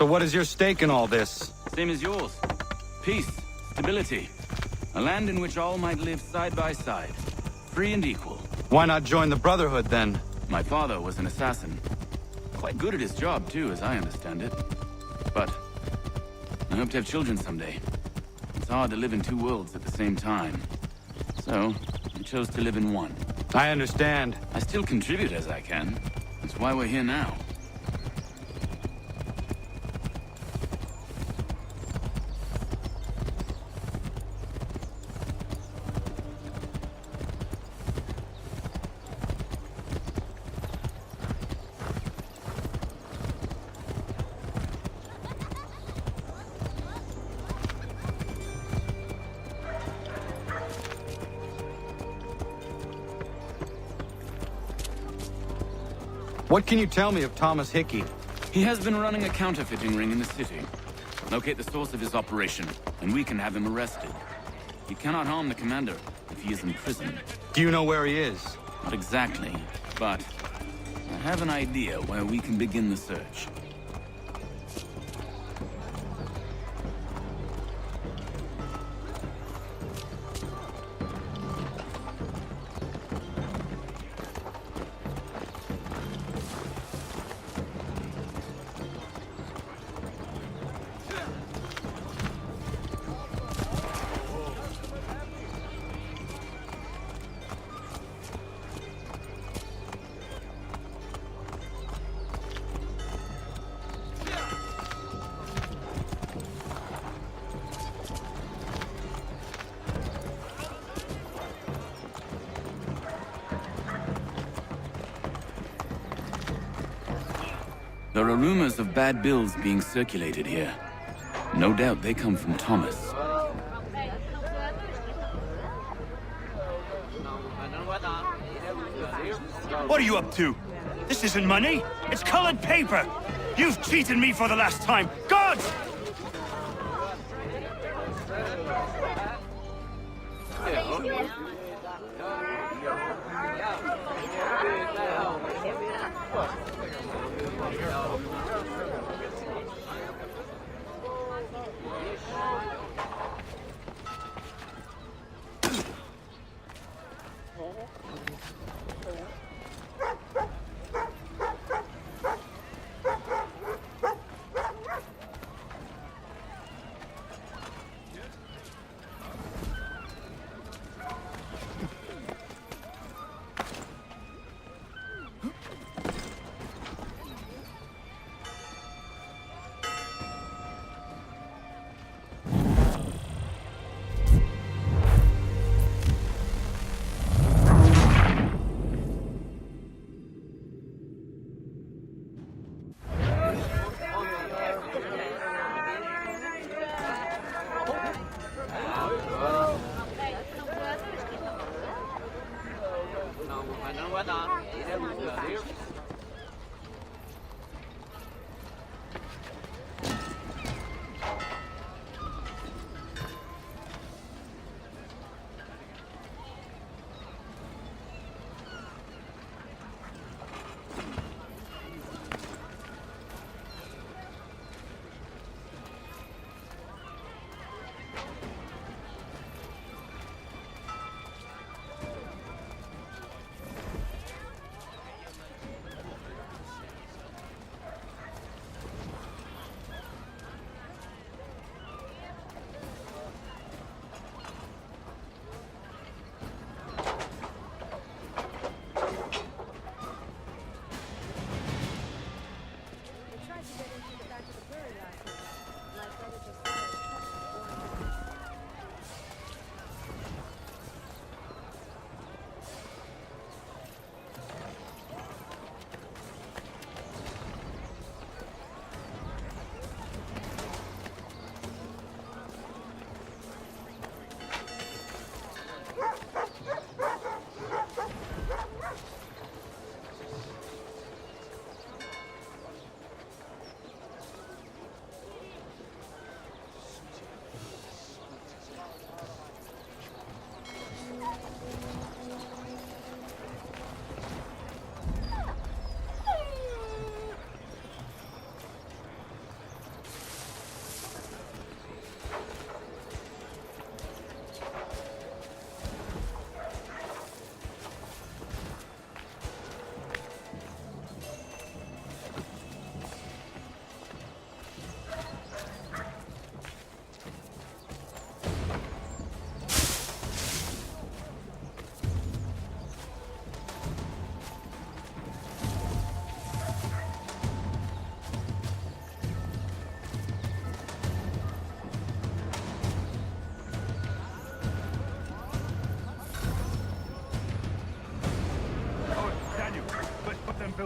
So what is your stake in all this? Same as yours. Peace, stability. A land in which all might live side by side. Free and equal. Why not join the Brotherhood, then? My father was an assassin. Quite good at his job, too, as I understand it. But I hope to have children someday. It's hard to live in two worlds at the same time. So, I chose to live in one. I understand. I still contribute as I can. That's why we're here now. What can you tell me of Thomas Hickey? He has been running a counterfeiting ring in the city. Locate the source of his operation, and we can have him arrested. He cannot harm the commander if he is in prison. Do you know where he is? Not exactly, but I have an idea where we can begin the search. There are rumors of bad bills being circulated here. No doubt they come from Thomas. What are you up to? This isn't money. It's colored paper. You've cheated me for the last time. Gods!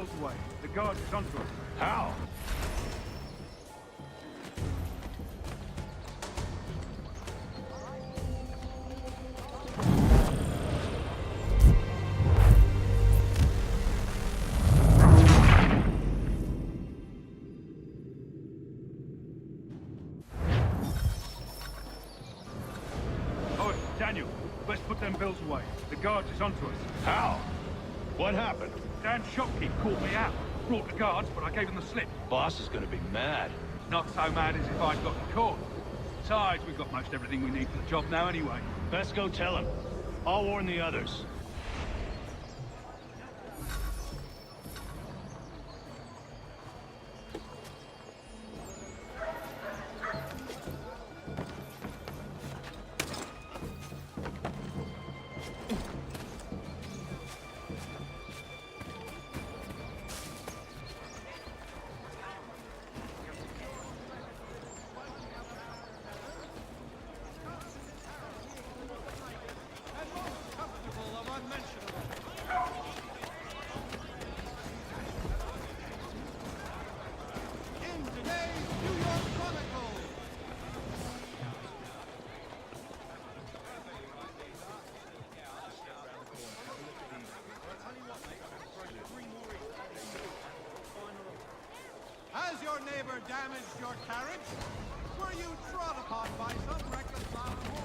bills away. The guard is onto us. How? Oh, Daniel, let's put them bills away. The guard is onto us. How? What happened? Dan's shopkeep called me out. Brought the guards, but I gave him the slip. Boss is gonna be mad. Not so mad as if I'd gotten caught. Besides, we've got most everything we need for the job now anyway. Best go tell him. I'll warn the others. Has your neighbor damaged your carriage? Were you trod upon by some reckless man of war?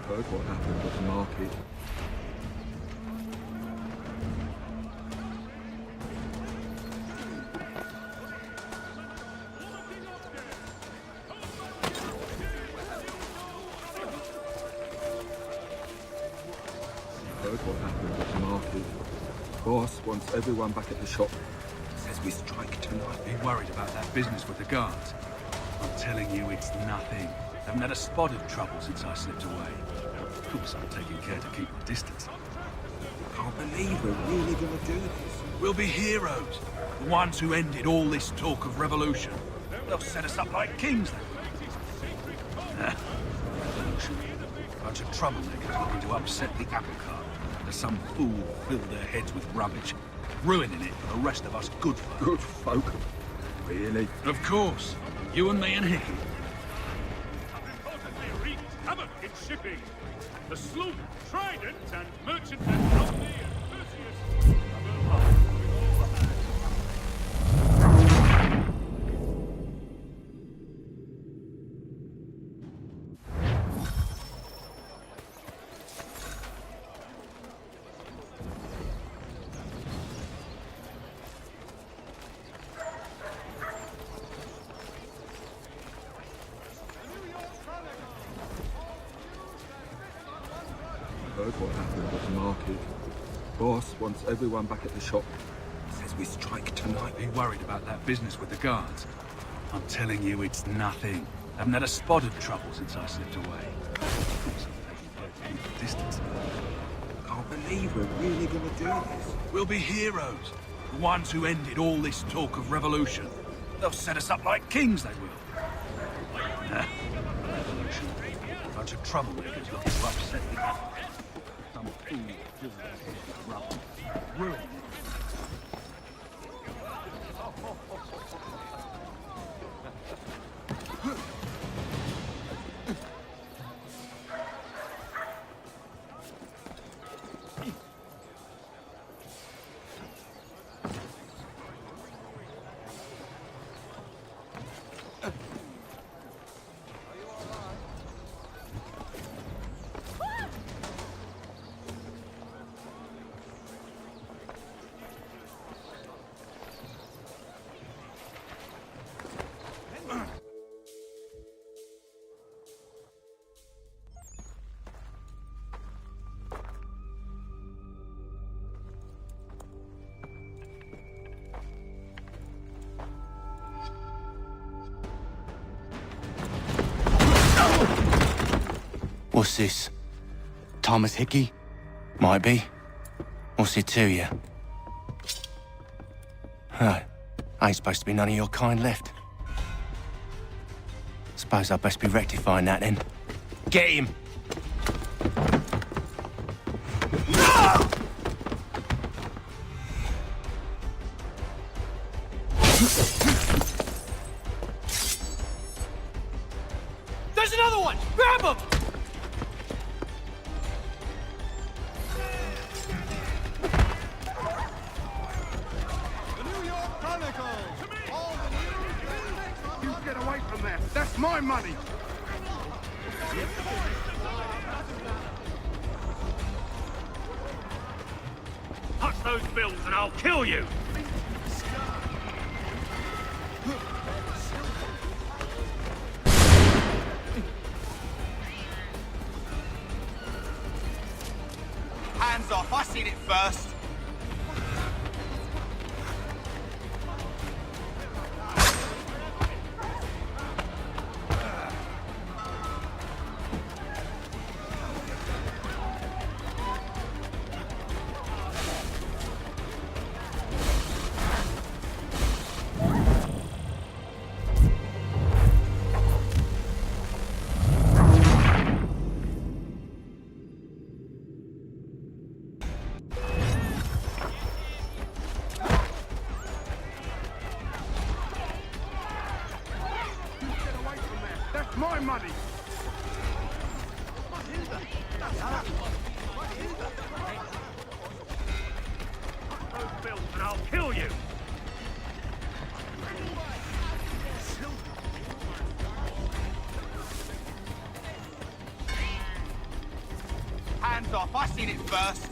Heard what happened at the market. Heard what happened at the market. Boss wants everyone back at the shop. Says we strike tonight. Be worried about that business with the guards. I'm telling you, it's nothing. Haven't had a spot of trouble since I slipped away. Of course, I'm taking care to keep my distance. Can't believe we're really gonna do this. We'll be heroes. The ones who ended all this talk of revolution. They'll set us up like kings then. Revolution. Bunch of troublemakers looking to upset the apple cart. As some fool filled their heads with rubbish, ruining it for the rest of us good folk. Good folk? Really? Of course. You and me and Hickey. Importantly wreaked havoc in shipping. The sloop Trident and merchantmen Romney and Perseus will hold with all hands. Heard what happened at the market. Boss wants everyone back at the shop. Says as we strike tonight. Be worried about that business with the guards. I'm telling you, it's nothing. Haven't had a spot of trouble since I slipped away. Distance. Can't believe we're really gonna do this. We'll be heroes. The ones who ended all this talk of revolution. They'll set us up like kings, they will. Revolution. A bunch of troublemakers looking to upset the apple. Some fool corrupt. Ruin. What's this? Thomas Hickey? Might be. What's it to you? Ain't supposed to be none of your kind left. Suppose I'd best be rectifying that then. Get him! There's another one! Grab him! The New York Chronicle! All the news. You get away from there. That's my money. Touch those bills and I'll kill you! Hands off, I seen it first. That's my money. Those bills and I'll kill you! Hands off, I seen it first.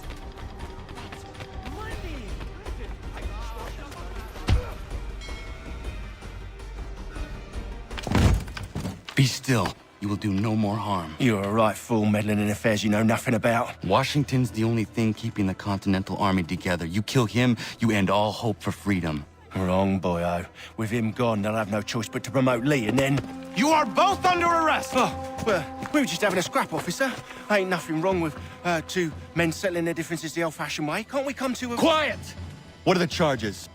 Be still. You will do no more harm. You're a right fool meddling in affairs you know nothing about. Washington's the only thing keeping the Continental Army together. You kill him, you end all hope for freedom. Wrong, boyo. With him gone, they'll have no choice but to promote Lee, and then... You are both under arrest! Oh, well, we were just having a scrap, officer. Ain't nothing wrong with two men settling their differences the old-fashioned way. Can't we come to a... Quiet! What are the charges?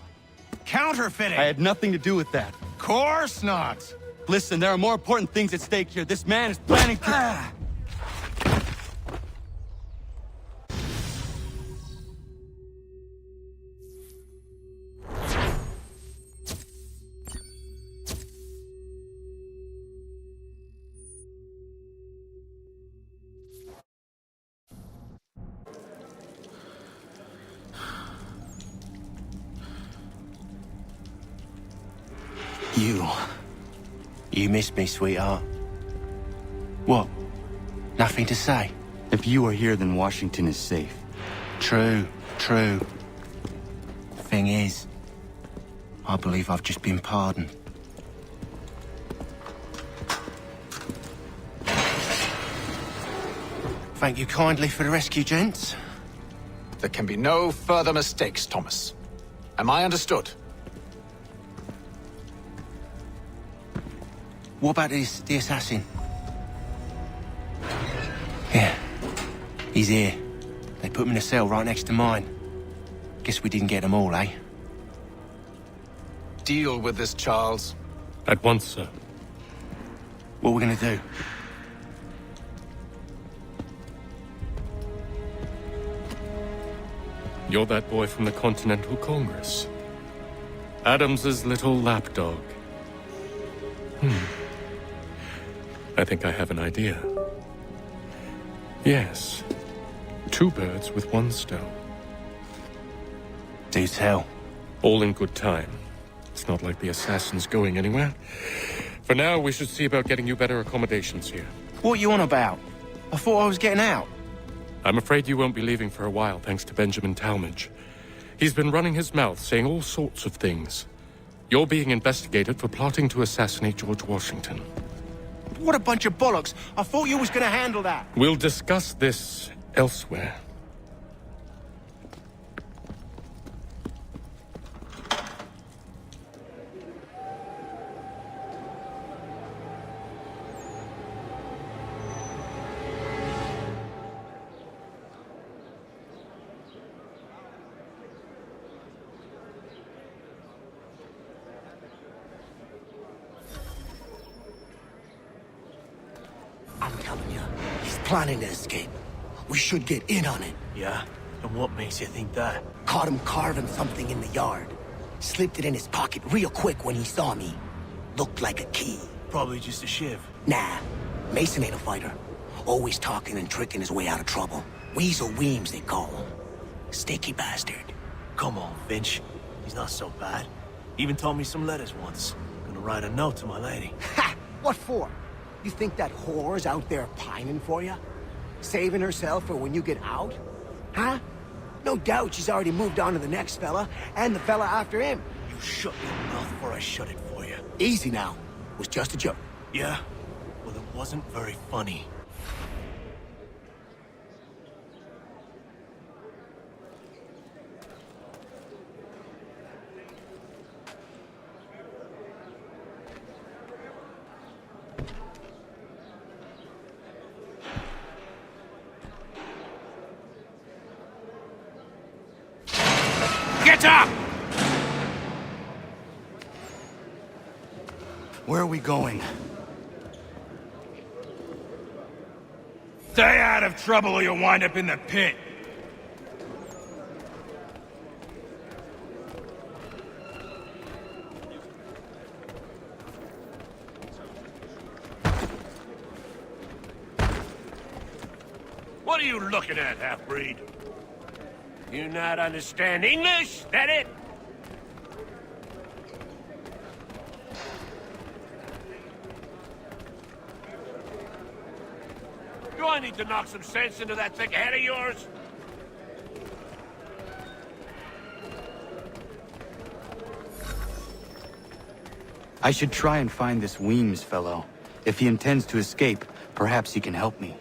Counterfeiting! I had nothing to do with that. Course not! Listen, there are more important things at stake here. This man is planning to... You missed me, sweetheart. What? Nothing to say? If you are here, then Washington is safe. True. Thing is, I believe I've just been pardoned. Thank you kindly for the rescue, gents. There can be no further mistakes, Thomas. Am I understood? What about the assassin? Yeah. He's here. They put him in a cell right next to mine. Guess we didn't get them all, eh? Deal with this, Charles. At once, sir. What we're gonna do? You're that boy from the Continental Congress. Adams's little lapdog. I think I have an idea. Yes. 2 birds with 1 stone. Do tell. All in good time. It's not like the assassin's going anywhere. For now, we should see about getting you better accommodations here. What you on about? I thought I was getting out. I'm afraid you won't be leaving for a while, thanks to Benjamin Talmadge. He's been running his mouth, saying all sorts of things. You're being investigated for plotting to assassinate George Washington. What a bunch of bollocks. I thought you was gonna handle that. We'll discuss this elsewhere. I'm telling you, he's planning to escape. We should get in on it. Yeah? And what makes you think that? Caught him carving something in the yard. Slipped it in his pocket real quick when he saw me. Looked like a key. Probably just a shiv. Nah, Mason ain't a fighter. Always talking and tricking his way out of trouble. Weasel Weems, they call him. Sticky bastard. Come on, Finch. He's not so bad. Even told me some letters once. Gonna write a note to my lady. Ha! What for? You think that whore's out there pining for you? Saving herself for when you get out? Huh? No doubt she's already moved on to the next fella, and the fella after him. You shut your mouth before I shut it for you. Easy now. Was just a joke. Yeah? Well, it wasn't very funny. Get up! Where are we going? Stay out of trouble or you'll wind up in the pit. What are you looking at, half-breed? You not understand English? That it? Do I need to knock some sense into that thick head of yours? I should try and find this Weems fellow. If he intends to escape, perhaps he can help me.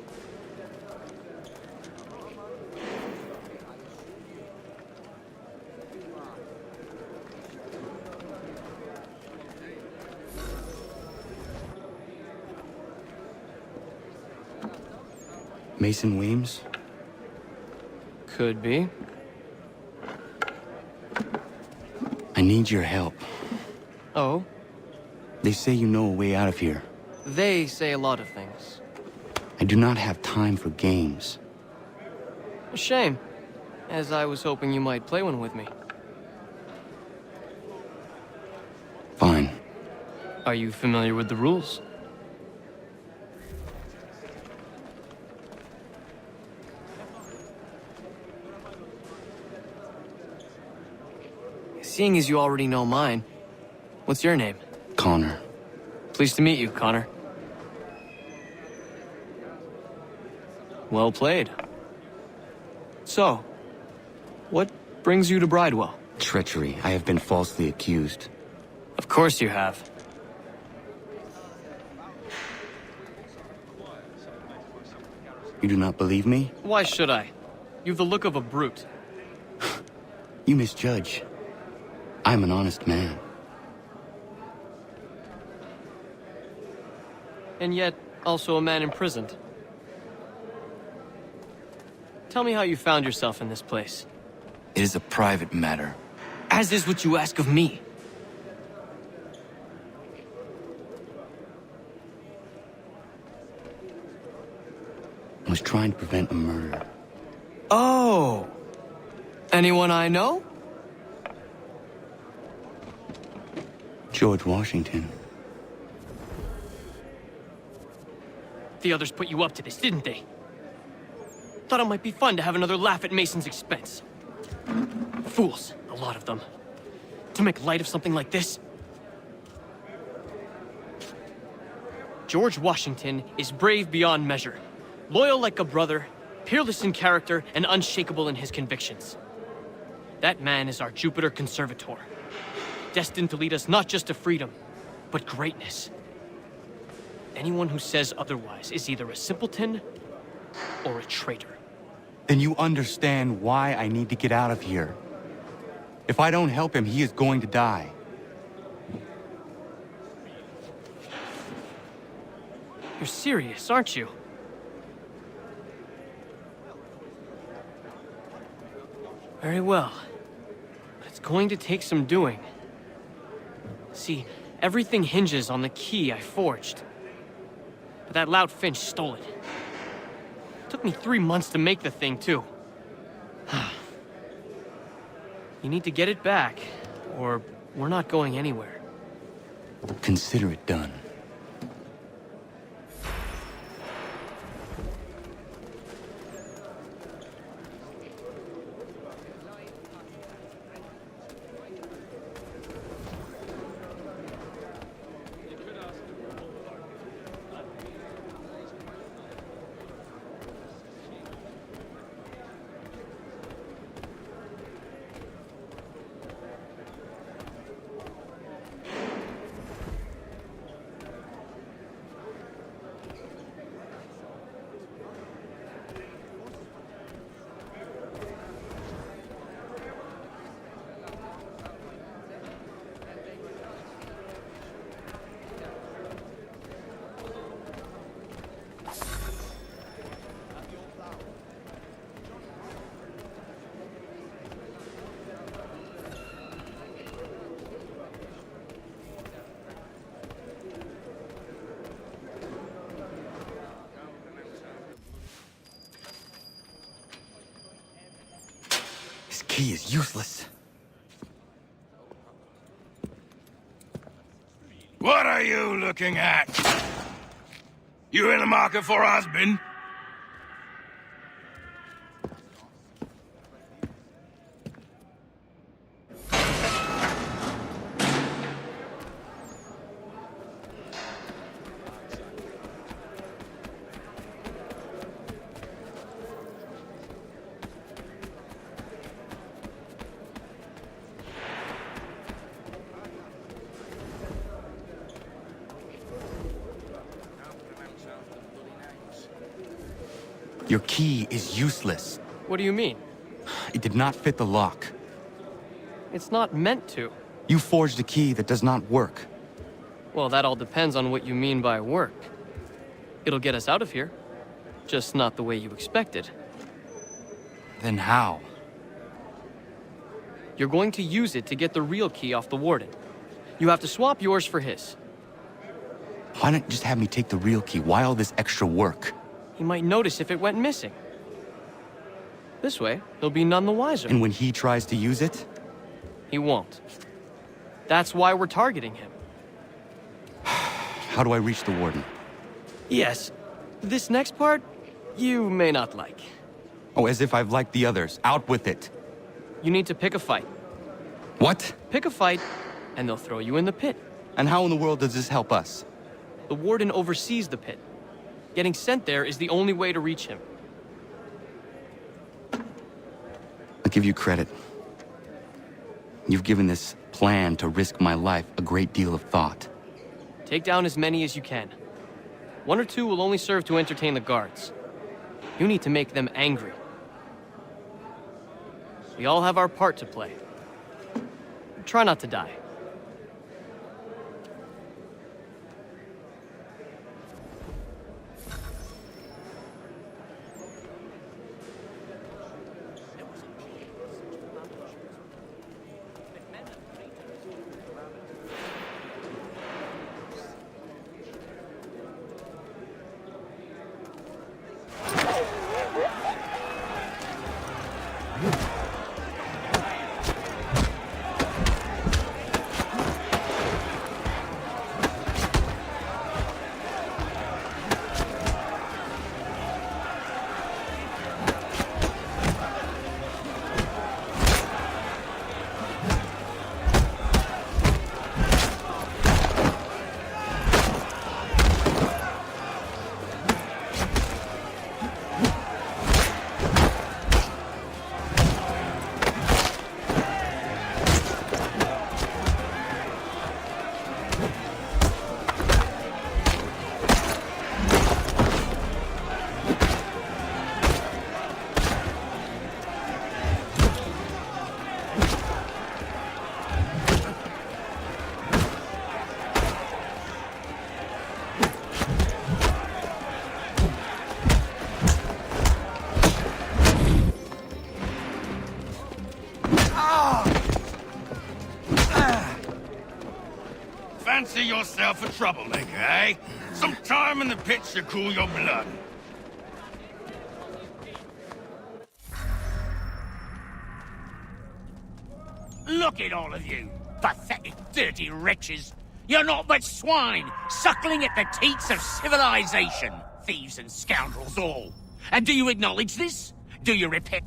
Mason Weems? Could be. I need your help. Oh? They say you know a way out of here. They say a lot of things. I do not have time for games. A shame, as I was hoping you might play one with me. Fine. Are you familiar with the rules? Seeing as you already know mine, what's your name? Connor. Pleased to meet you, Connor. Well played. So, what brings you to Bridewell? Treachery. I have been falsely accused. Of course you have. You do not believe me? Why should I? You've the look of a brute. You misjudge. I'm an honest man. And yet, also a man imprisoned. Tell me how you found yourself in this place. It is a private matter. As is what you ask of me. I was trying to prevent a murder. Oh! Anyone I know? George Washington. The others put you up to this, didn't they? Thought it might be fun to have another laugh at Mason's expense. Fools, a lot of them. To make light of something like this. George Washington is brave beyond measure, loyal like a brother, peerless in character, and unshakable in his convictions. That man is our Jupiter Conservator, destined to lead us not just to freedom, but greatness. Anyone who says otherwise is either a simpleton or a traitor. Then you understand why I need to get out of here. If I don't help him, he is going to die. You're serious, aren't you? Very well. But it's going to take some doing. See, everything hinges on the key I forged. But that lout Finch stole it. Took me 3 months to make the thing, too. You need to get it back, or we're not going anywhere. Consider it done. Key is useless. What are you looking at? You in the market for a husband? Your key is useless. What do you mean? It did not fit the lock. It's not meant to. You forged a key that does not work. Well, that all depends on what you mean by work. It'll get us out of here. Just not the way you expected. Then how? You're going to use it to get the real key off the warden. You have to swap yours for his. Why not just have me take the real key? Why all this extra work? He might notice if it went missing. This way, he'll be none the wiser. And when he tries to use it? He won't. That's why we're targeting him. How do I reach the warden? Yes. This next part, you may not like. Oh, as if I've liked the others. Out with it. You need to pick a fight. What? Pick a fight, and they'll throw you in the pit. And how in the world does this help us? The warden oversees the pit. Getting sent there is the only way to reach him. I'll give you credit. You've given this plan to risk my life a great deal of thought. Take down as many as you can. 1 or 2 will only serve to entertain the guards. You need to make them angry. We all have our part to play. try not to die. Fancy yourself a troublemaker, eh? Some time in the pits to cool your blood. Look at all of you, pathetic, dirty wretches. You're not but swine, suckling at the teats of civilization. Thieves and scoundrels all. And do you acknowledge this? Do you repent?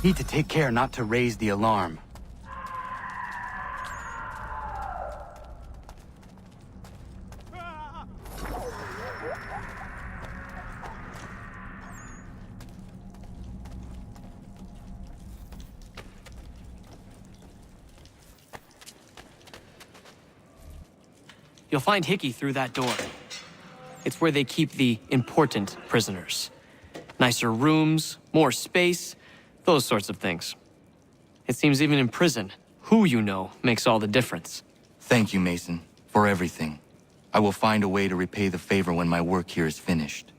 Need to take care not to raise the alarm. You'll find Hickey through that door. It's where they keep the important prisoners. Nicer rooms, more space, those sorts of things. It seems even in prison, who you know makes all the difference. Thank you, Mason, for everything. I will find a way to repay the favor when my work here is finished.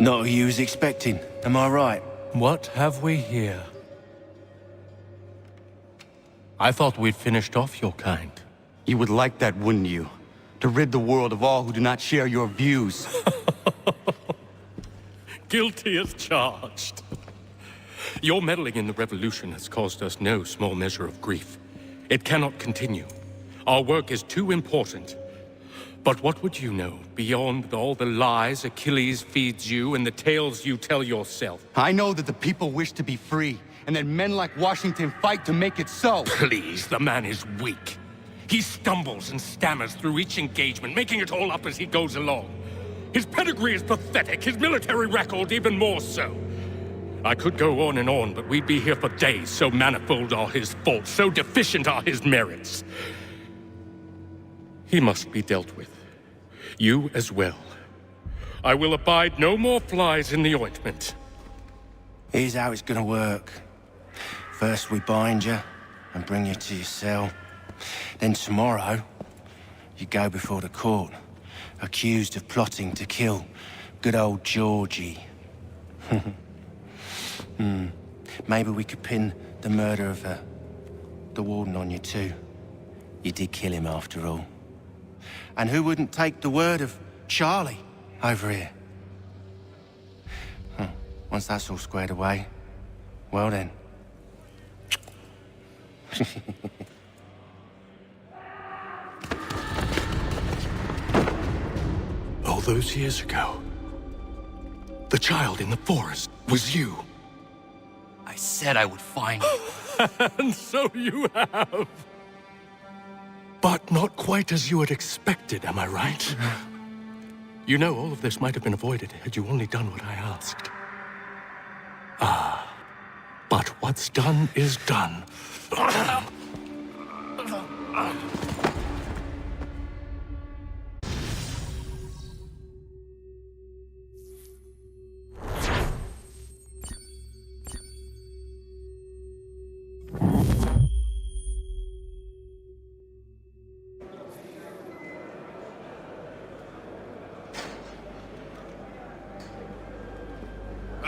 Not who you was expecting, am I right? What have we here? I thought we'd finished off your kind. You would like that, wouldn't you? To rid the world of all who do not share your views. Guilty as charged. Your meddling in the revolution has caused us no small measure of grief. It cannot continue. Our work is too important. But what would you know, beyond all the lies Achilles feeds you and the tales you tell yourself? I know that the people wish to be free, and that men like Washington fight to make it so. Please, the man is weak. He stumbles and stammers through each engagement, making it all up as he goes along. His pedigree is pathetic, his military record even more so. I could go on and on, but we'd be here for days, so manifold are his faults, so deficient are his merits. He must be dealt with. You as well. I will abide no more flies in the ointment. Here's how it's gonna work. First we bind you and bring you to your cell. Then tomorrow, you go before the court, accused of plotting to kill good old Georgie. Maybe we could pin the murder of the warden on you too. You did kill him after all. And who wouldn't take the word of Charlie over here? Once that's all squared away, well then. All those years ago, the child in the forest was you. I said I would find you. And so you have. But not quite as you had expected, am I right? You know, all of this might have been avoided had you only done what I asked. But what's done is done.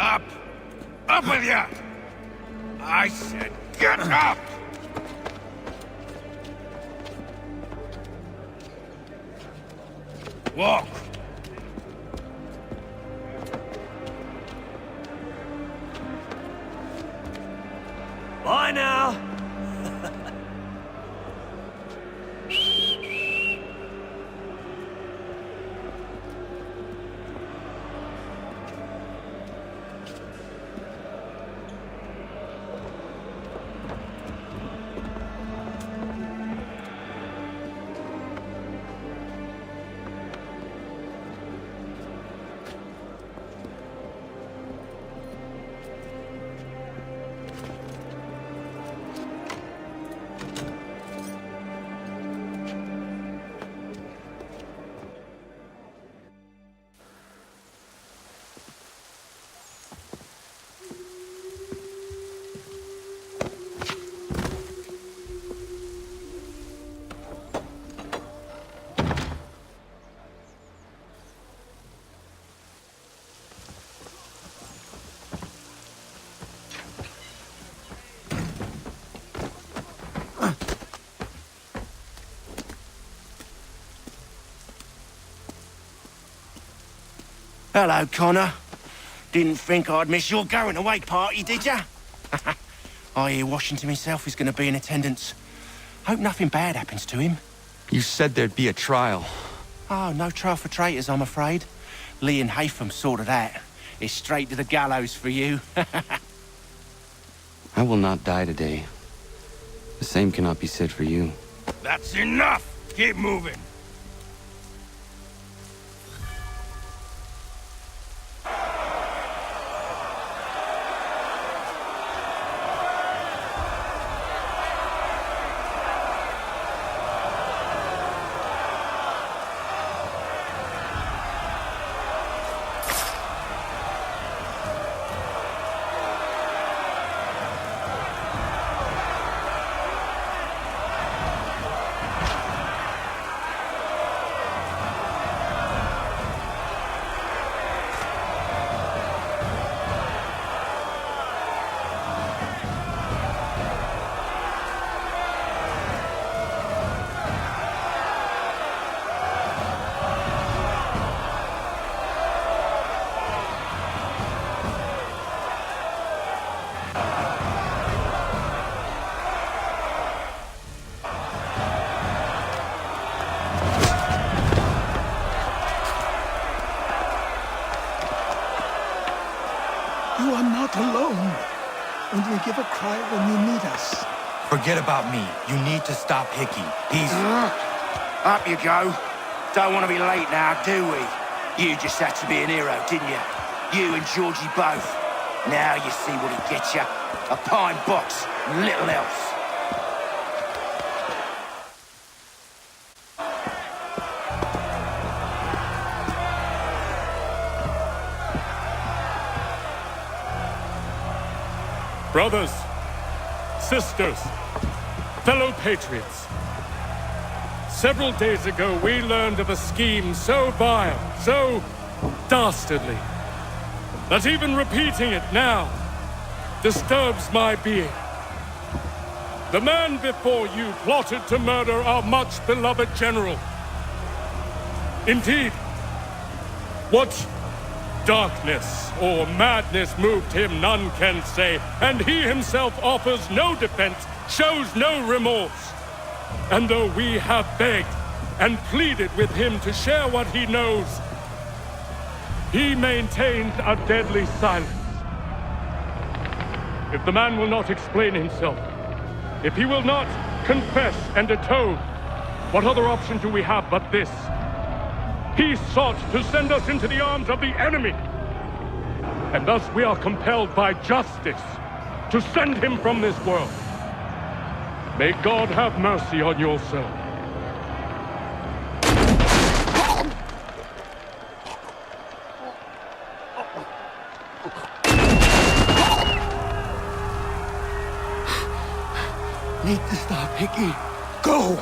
Up! Up with you! I said get up! Walk! Bye now! Hello, Connor. Didn't think I'd miss your going-away party, did ya? I hear Washington himself is going to be in attendance. Hope nothing bad happens to him. You said there'd be a trial. Oh, no trial for traitors, I'm afraid. Lee and Haytham sorted that. It's straight to the gallows for you. I will not die today. The same cannot be said for you. That's enough! Keep moving! You are not alone. Only give a cry when you need us. Forget about me. You need to stop Hickey. He's... Up you go. Don't want to be late now, do we? You just had to be an hero, didn't you? You and Georgie both. Now you see what he gets you. A pine box, little else. Brothers, sisters, fellow patriots. Several days ago, we learned of a scheme so vile, so dastardly, that even repeating it now disturbs my being. The man before you plotted to murder our much-beloved general. Indeed, what darkness or madness moved him, none can say, and he himself offers no defense, shows no remorse. And though we have begged and pleaded with him to share what he knows, he maintains a deadly silence. If the man will not explain himself, if he will not confess and atone, what other option do we have but this? He sought to send us into the arms of the enemy. And thus we are compelled by justice to send him from this world. May God have mercy on your soul. Need to stop, Hickey. Go!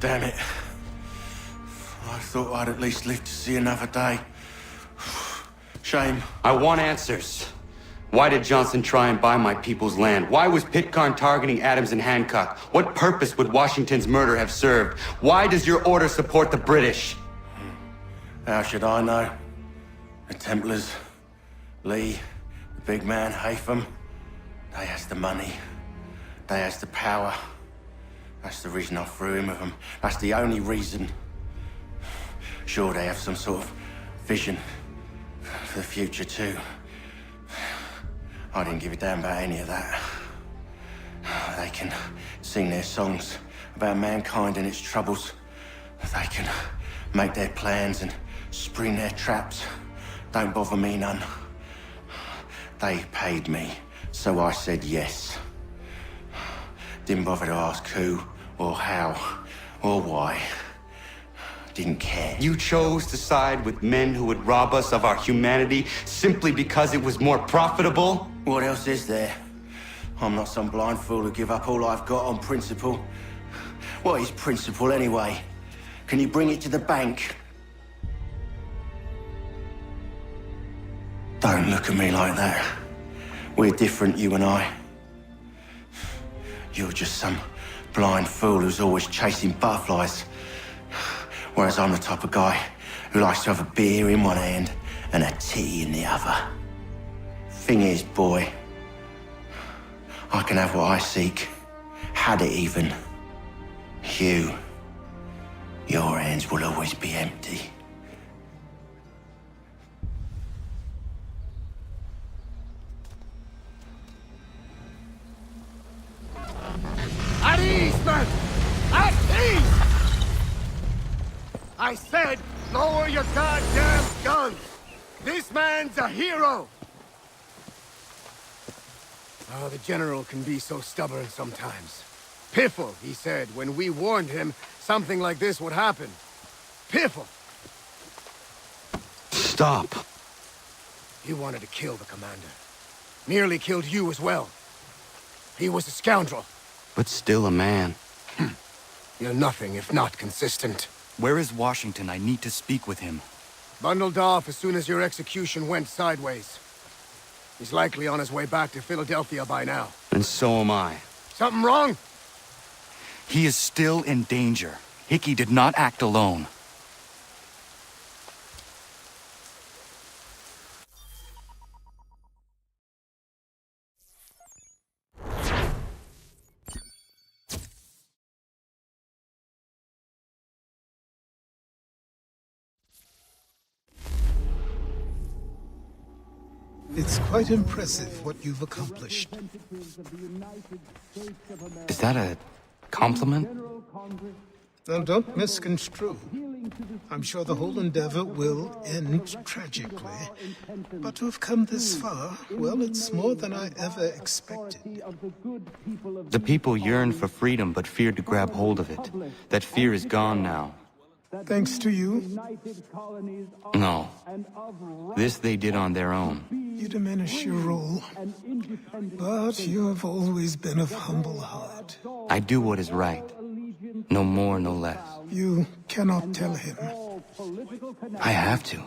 Damn it. I thought I'd at least live to see another day. Shame. I want answers. Why did Johnson try and buy my people's land? Why was Pitcairn targeting Adams and Hancock? What purpose would Washington's murder have served? Why does your order support the British? How should I know? The Templars, Lee, the big man, Haytham, they has the money. They has the power. That's the reason I threw in with them. That's the only reason. Sure, they have some sort of vision for the future too. I didn't give a damn about any of that. They can sing their songs about mankind and its troubles. They can make their plans and spring their traps. Don't bother me none. They paid me, so I said yes. Didn't bother to ask who, or how, or why. Didn't care. You chose to side with men who would rob us of our humanity simply because it was more profitable? What else is there? I'm not some blind fool who give up all I've got on principle. What is principle anyway? Can you bring it to the bank? Don't look at me like that. We're different, you and I. You're just some blind fool who's always chasing butterflies. Whereas I'm the type of guy who likes to have a beer in one hand and a tea in the other. Thing is, boy, I can have what I seek. Had it even. Your hands will always be empty. At ease, men! At ease! I said, lower your goddamn guns! This man's a hero! Oh, the General can be so stubborn sometimes. Piffle, he said, when we warned him something like this would happen. Piffle! Stop. He wanted to kill the commander. Nearly killed you as well. He was a scoundrel. But still a man. You're nothing if not consistent. Where is Washington? I need to speak with him. Bundled off as soon as your execution went sideways. He's likely on his way back to Philadelphia by now. And so am I. Something wrong? He is still in danger. Hickey did not act alone. It's quite impressive what you've accomplished. Is that a compliment? Now, don't misconstrue. I'm sure the whole endeavor will end tragically. But to have come this far, well, it's more than I ever expected. The people yearned for freedom but feared to grab hold of it. That fear is gone now. Thanks to you? No. This they did on their own. You diminish your role. But you have always been of humble heart. I do what is right. No more, no less. You cannot tell him. I have to.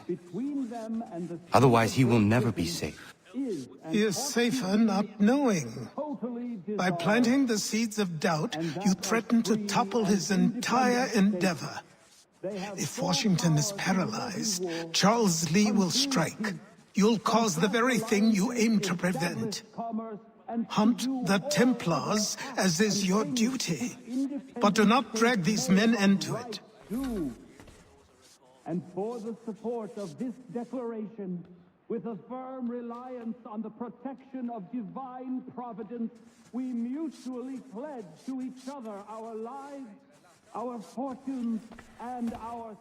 Otherwise, he will never be safe. He is safer not knowing. By planting the seeds of doubt, you threaten to topple his entire endeavor. If Washington is paralyzed, Charles Lee will strike. You'll cause the very thing you aim to prevent. Hunt the Templars, as is your duty. But do not drag these men into it. And for the support of this declaration, with a firm reliance on the protection of divine providence, we mutually pledge to each other our lives, our fortunes, and our...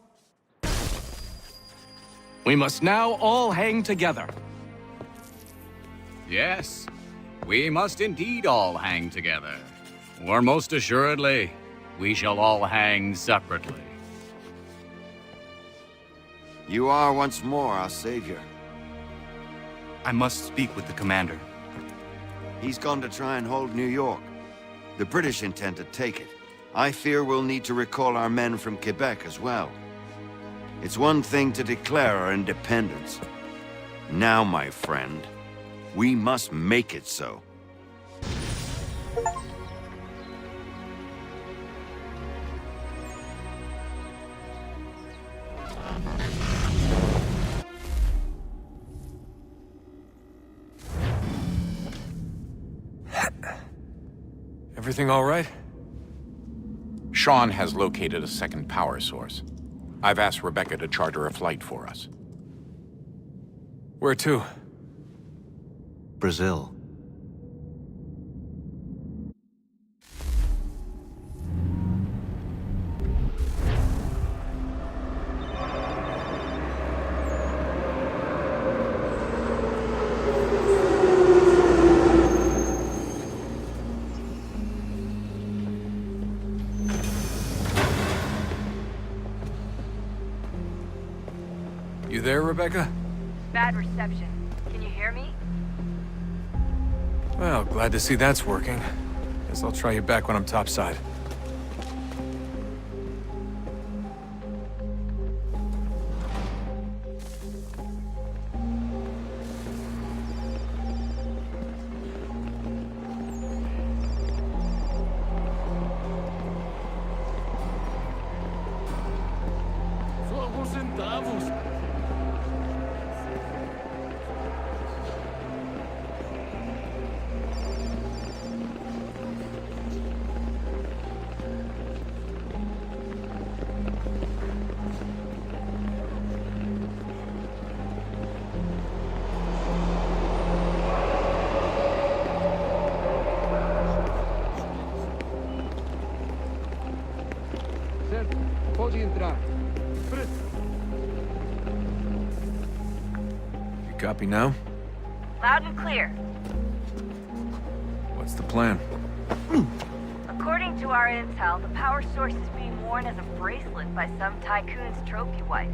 We must now all hang together. Yes, we must indeed all hang together. Or most assuredly, we shall all hang separately. You are once more our savior. I must speak with the commander. He's gone to try and hold New York. The British intend to take it. I fear we'll need to recall our men from Quebec as well. It's one thing to declare our independence. Now, my friend, we must make it so. Everything all right? Sean has located a second power source. I've asked Rebecca to charter a flight for us. Where to? Brazil. You there, Rebecca? Bad reception. Can you hear me? Well, glad to see that's working. Guess I'll try you back when I'm topside. You copy now? Loud and clear. What's the plan? According to our intel, the power source is being worn as a bracelet by some tycoon's trophy wife.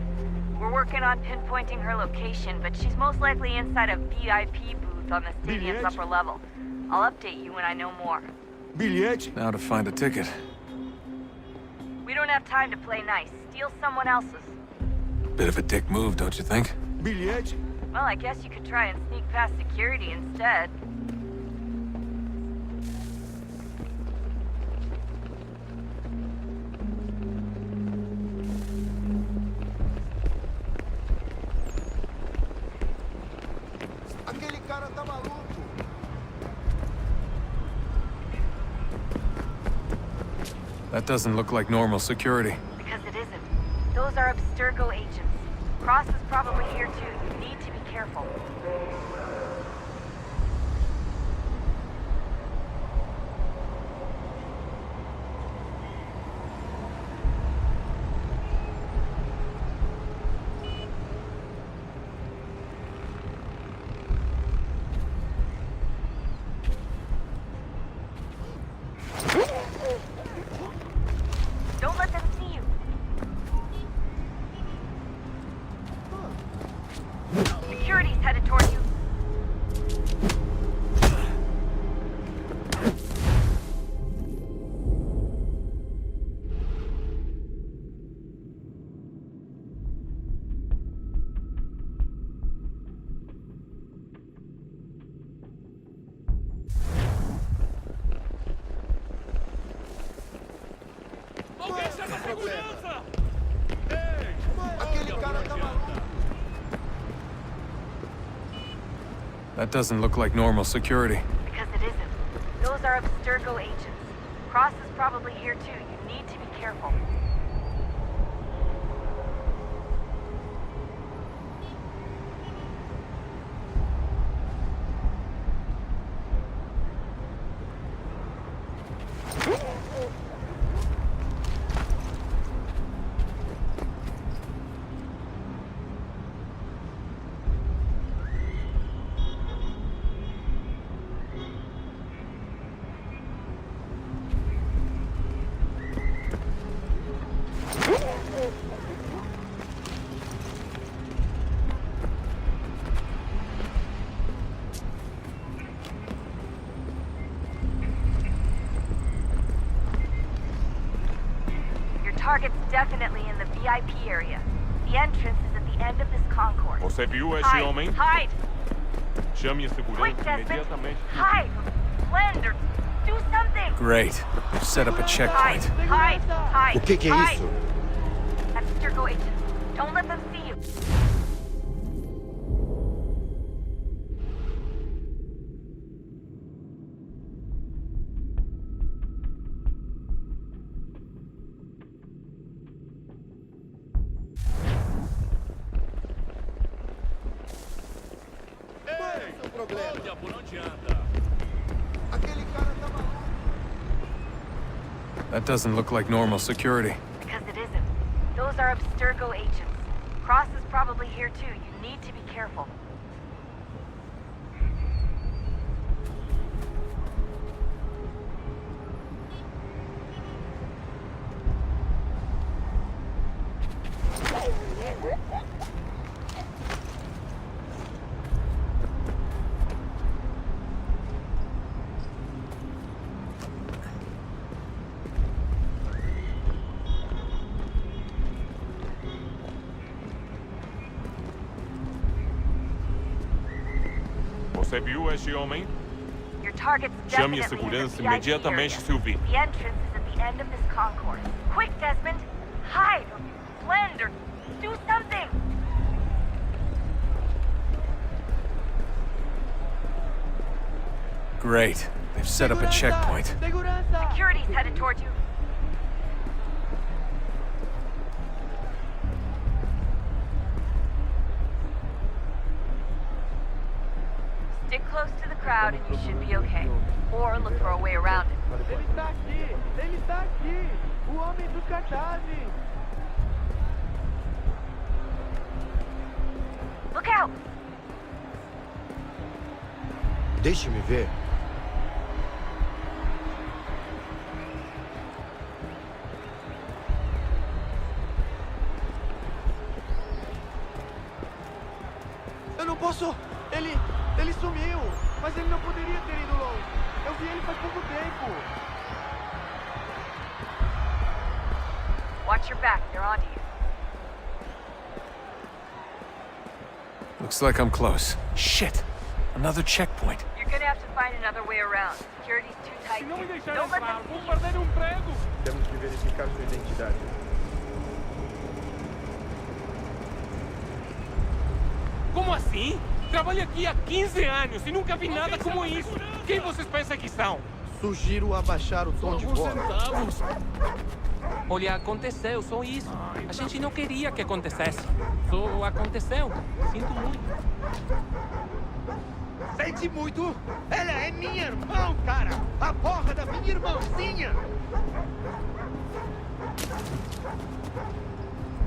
We're working on pinpointing her location, but she's most likely inside a VIP booth on the stadium's upper level. I'll update you when I know more. Now to find a ticket. We don't have time to play nice. Steal someone else's. Bit of a dick move, don't you think? Well, I guess you could try and sneak past security instead. That doesn't look like normal security. Because it isn't. Those are Abstergo agents. Cross is probably here too. You need to be careful. Don't let them see you. Security's headed toward you. That doesn't look like normal security. Because it isn't. Those are Abstergo agents. Cross is probably here too. You need to be careful. Target's definitely in the VIP area. The entrance is at the end of this concourse. Você viu esse Hide! homem? Hide! Chame a Quick, segurança Desmond! imediatamente. Hide! Blend or do something! Great. They've set up a checkpoint. Hide! Hide! O que é Hide! isso? Abstergo agents. Don't let them see you. That doesn't look like normal security. Because it isn't. Those are Abstergo agents. Cross is probably here too. You need to be careful. Você viu esse homem? Your target's Chame a definitely in segurança the imediatamente VIP se o vir. area. The entrance is at the end of this concourse. Quick, Desmond! Hide or blend or do something! Great. They've set up a checkpoint. Security's headed toward you. Stick close to the crowd and you should be okay. Or look for a way around it. Ele está aqui! Ele está aqui! O homem dos cartazes! Look out! Deixe-me ver. Posso... Ele sumiu, mas ele não poderia ter ido longe. Eu vi ele faz pouco tempo. Watch your back, they're onto you. Looks like I'm close. Shit! Another checkpoint. You're gonna have to find another way around. Security's too tight. Não me here. deixarem Don't let entrar, them vou see perder emprego. Temos que verificar sua identidade. Como assim? Trabalho aqui há 15 anos e nunca vi nada como isso. Quem vocês pensam que são? Sugiro abaixar o tom de voz. Olha, aconteceu, só isso. A gente não queria que acontecesse. Só aconteceu. Sinto muito. Sente muito? Ela é minha irmã, cara! A porra da minha irmãzinha!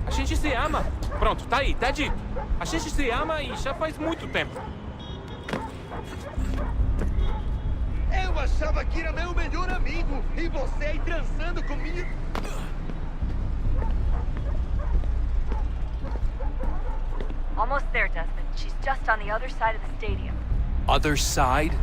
A gente se ama. Pronto, tá aí, tá dito. A gente se ama e já faz muito tempo. Eu achava que era meu melhor amigo e você aí transando comigo. Almost there, Desmond. She's just on the other side of the stadium. Other side?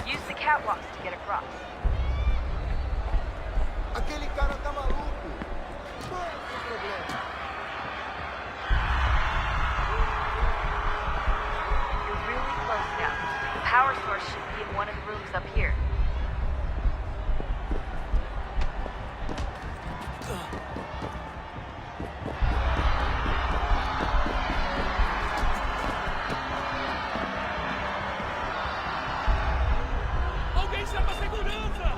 Use the catwalks to get across. Aquele cara tá maluco. Qual é o seu problema? You're really close now. The power source should be in one of the rooms up here. Alguém chama a segurança!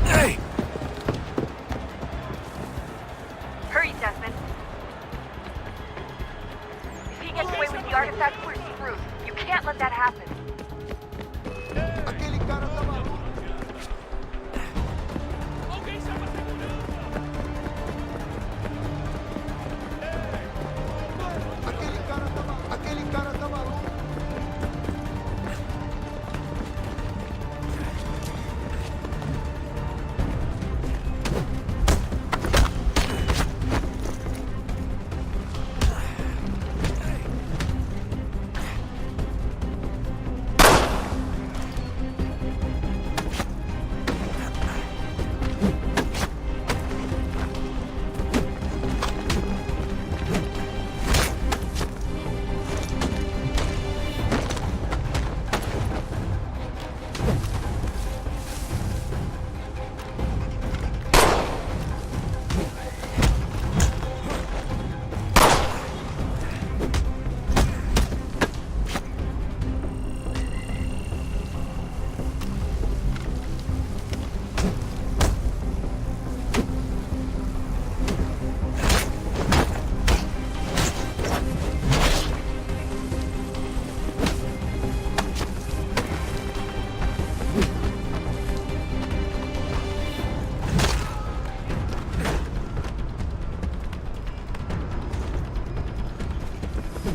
Hey! Hurry, Desmond. If he gets away with the artifact, we're screwed. You can't let that happen. Aquele cara tá maluco. Alguém chama a segurança! Aquele cara tá maluco.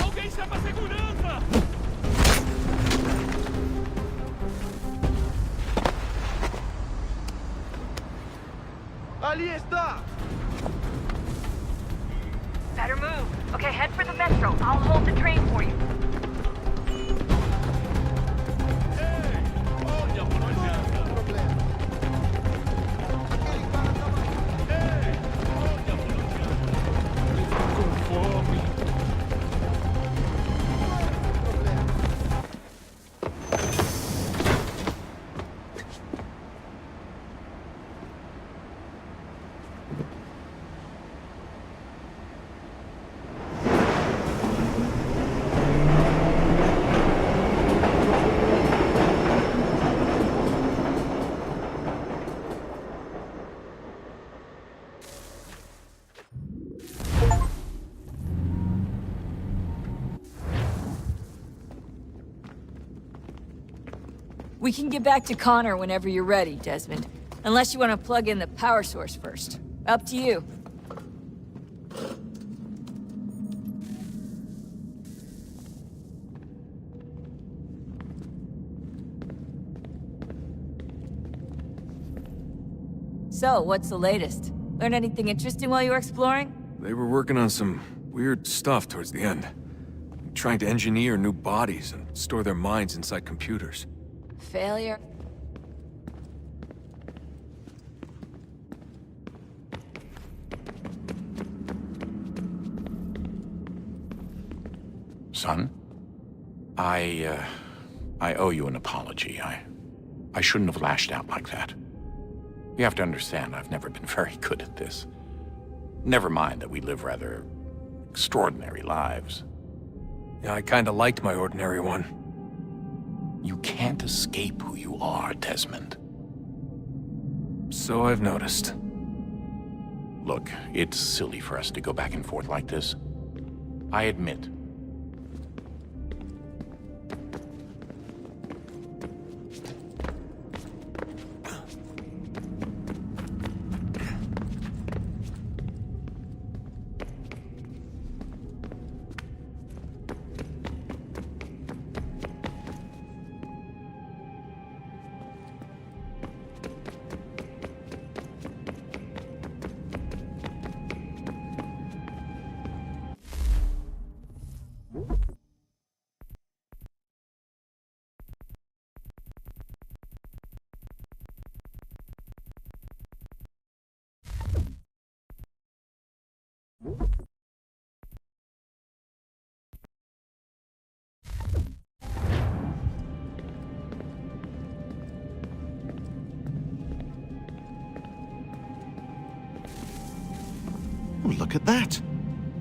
Alguém chama a segurança! Ali está! Better move. Okay, head for the metro. I'll hold the train for you. Com fome. We can get back to Connor whenever you're ready, Desmond. Unless you want to plug in the power source first. Up to you. So, what's the latest? Learn anything interesting while you were exploring? They were working on some weird stuff towards the end. Trying to engineer new bodies and store their minds inside computers. Failure? Son? I owe you an apology. I shouldn't have lashed out like that. You have to understand, I've never been very good at this. Never mind that we live rather extraordinary lives. Yeah, I kinda liked my ordinary one. You can't escape who you are, Desmond. So I've noticed. Look, it's silly for us to go back and forth like this. I admit. Oh, look at that.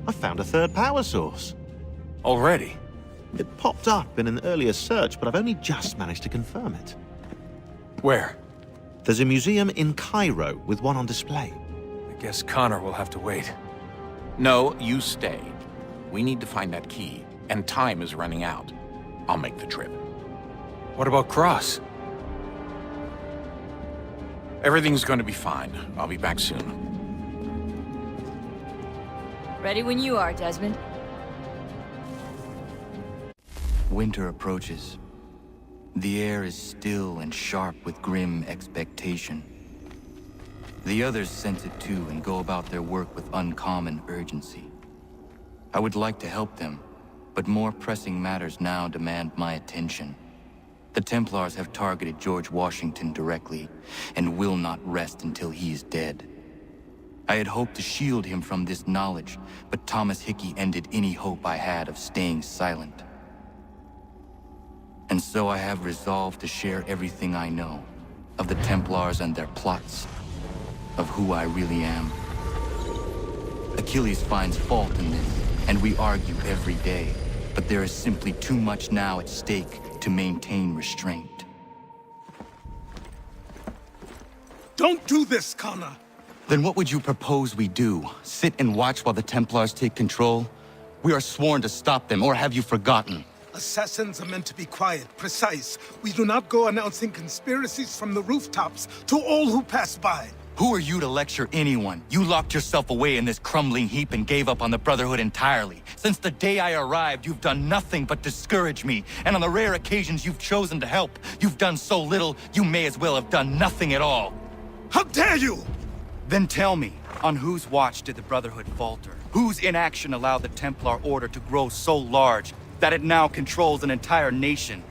I found a third power source. Already? It popped up in an earlier search, but I've only just managed to confirm it. Where? There's a museum in Cairo with one on display. I guess Connor will have to wait. No, you stay. We need to find that key, and time is running out. I'll make the trip. What about Cross? Everything's going to be fine. I'll be back soon. Ready when you are, Desmond. Winter approaches. The air is still and sharp with grim expectation. The others sense it too and go about their work with uncommon urgency. I would like to help them, but more pressing matters now demand my attention. The Templars have targeted George Washington directly, and will not rest until he is dead. I had hoped to shield him from this knowledge, but Thomas Hickey ended any hope I had of staying silent. And so I have resolved to share everything I know, of the Templars and their plots, of who I really am. Achilles finds fault in this, and we argue every day, but there is simply too much now at stake to maintain restraint. Don't do this, Connor! Then what would you propose we do? Sit and watch while the Templars take control? We are sworn to stop them, or have you forgotten? Assassins are meant to be quiet, precise. We do not go announcing conspiracies from the rooftops to all who pass by. Who are you to lecture anyone? You locked yourself away in this crumbling heap and gave up on the Brotherhood entirely. Since the day I arrived, you've done nothing but discourage me. And on the rare occasions you've chosen to help, you've done so little, you may as well have done nothing at all. How dare you! Then tell me, on whose watch did the Brotherhood falter? Whose inaction allowed the Templar Order to grow so large that it now controls an entire nation?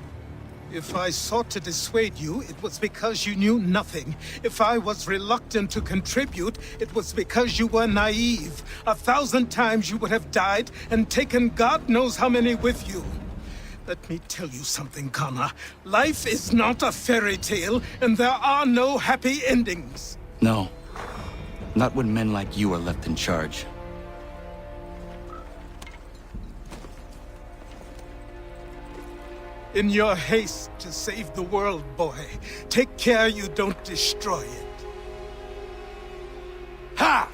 If I sought to dissuade you, it was because you knew nothing. If I was reluctant to contribute, it was because you were naive. 1,000 times you would have died and taken God knows how many with you. Let me tell you something, Connor. Life is not a fairy tale, and there are no happy endings. No. Not when men like you are left in charge. In your haste to save the world, boy, take care you don't destroy it. Ha!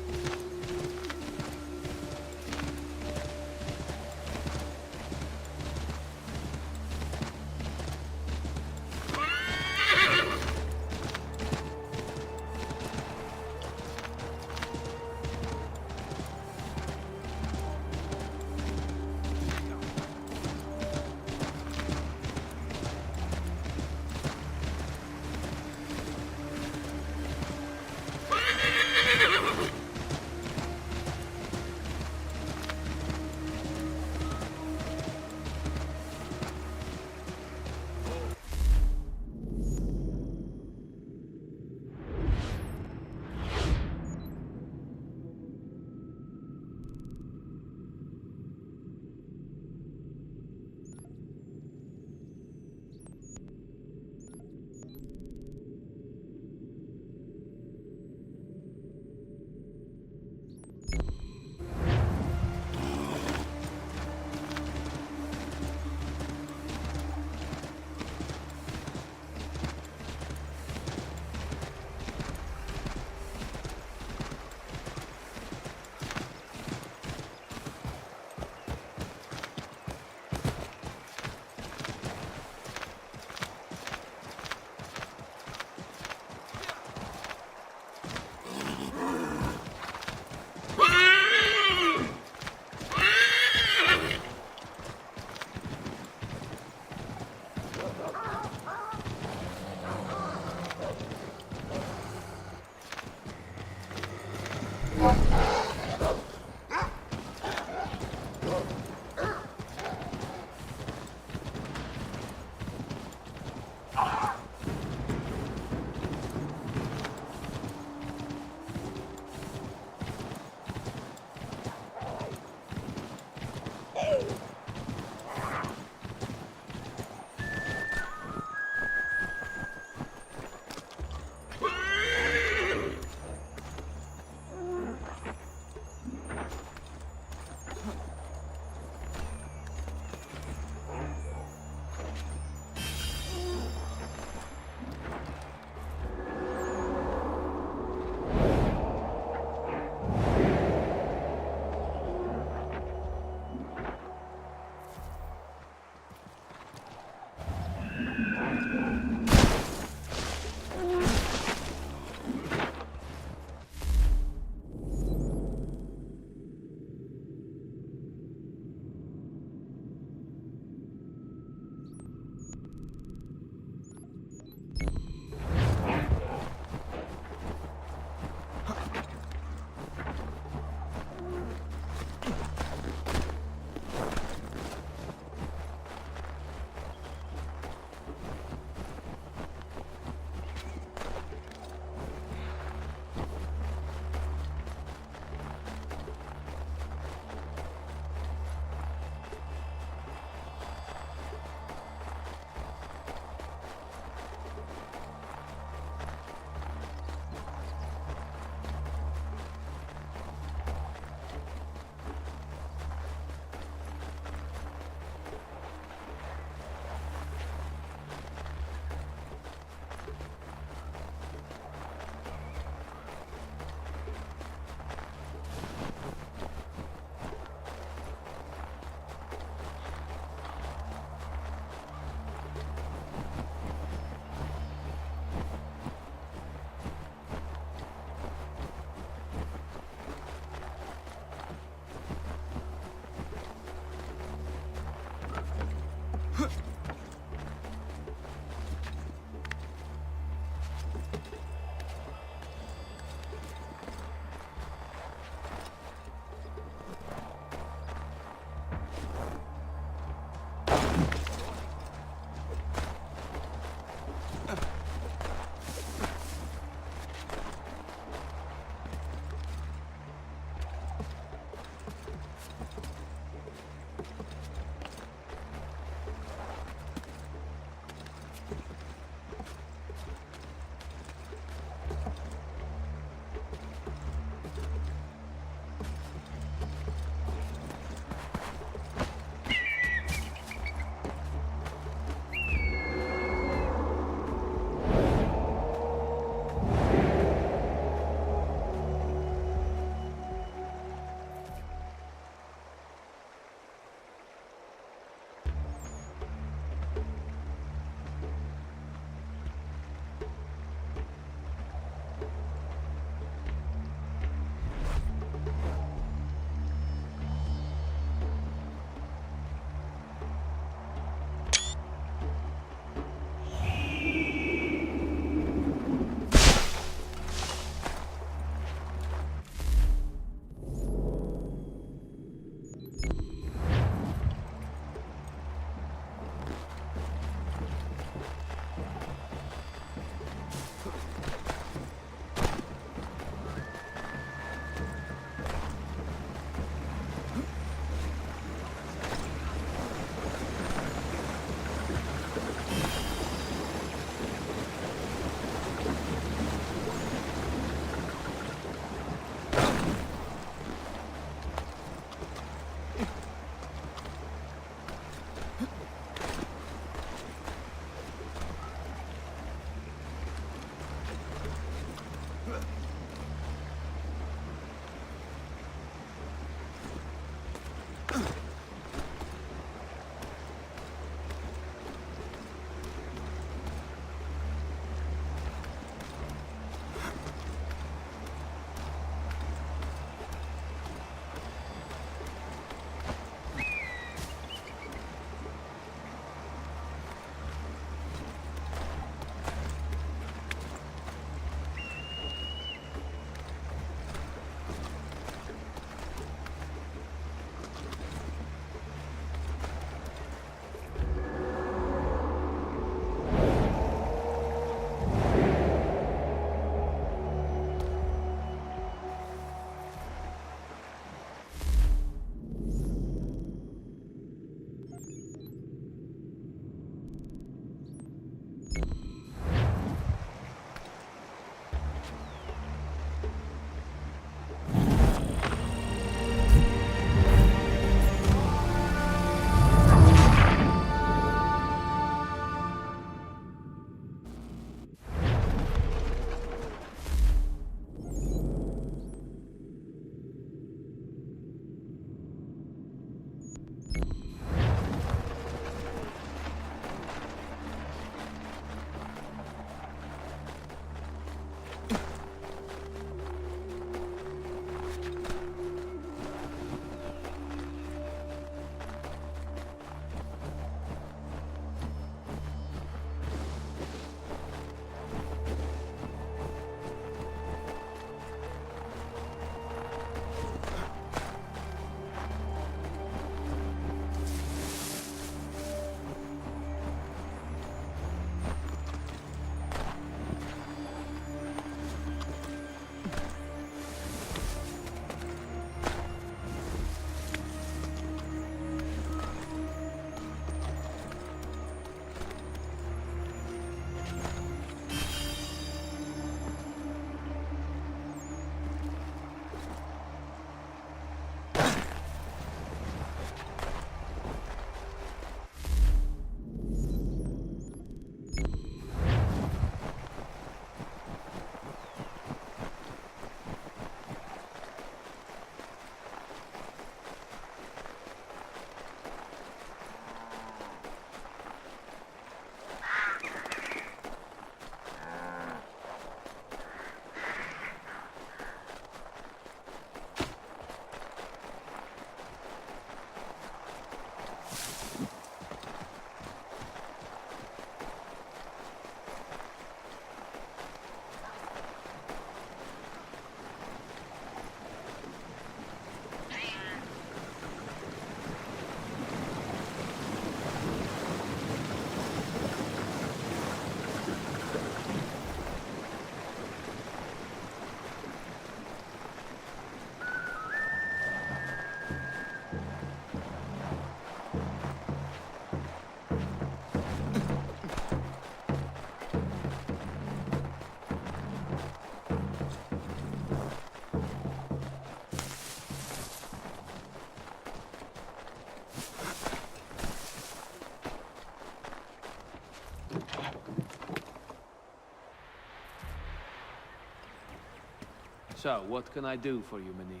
So, what can I do for you, Mynheer?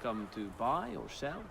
Come to buy or sell?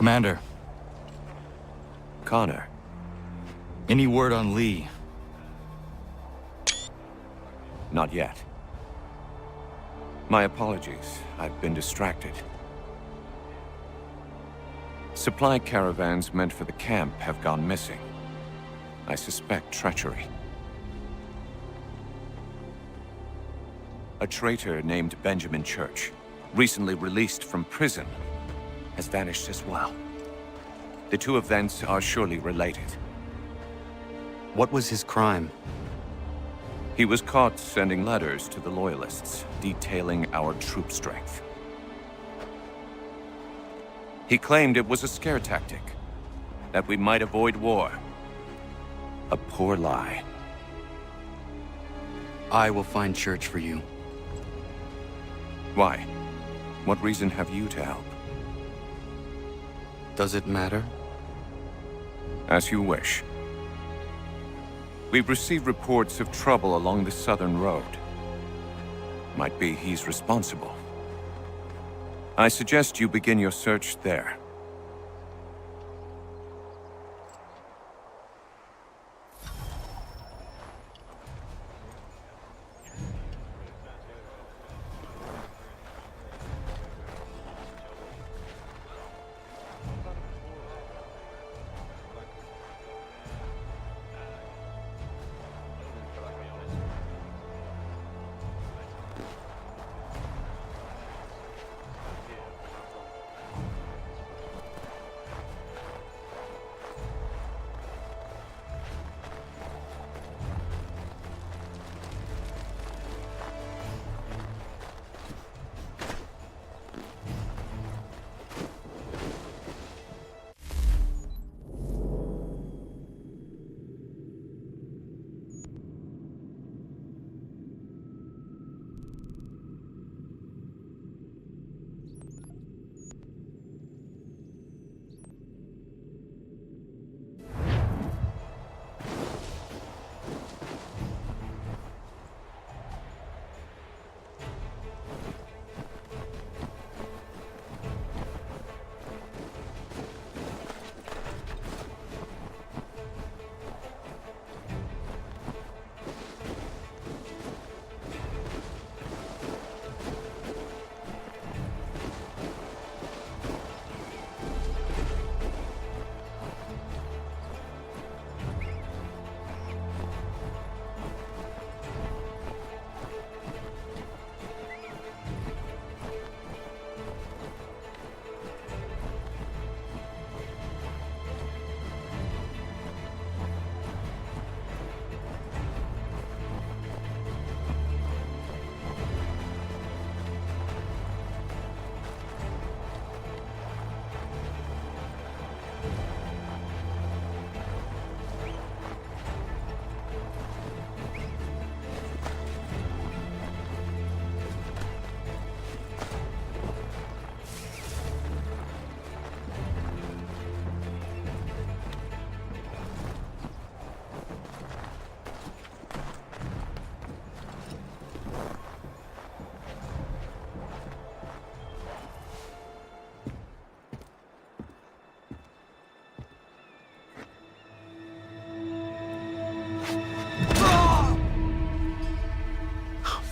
Commander. Connor. Any word on Lee? Not yet. My apologies. I've been distracted. Supply caravans meant for the camp have gone missing. I suspect treachery. A traitor named Benjamin Church, recently released from prison, has vanished as well. The two events are surely related. What was his crime? He was caught sending letters to the Loyalists, detailing our troop strength. He claimed it was a scare tactic, that we might avoid war. A poor lie. I will find Church for you. Why? What reason have you to help? Does it matter? As you wish. We've received reports of trouble along the southern road. Might be he's responsible. I suggest you begin your search there.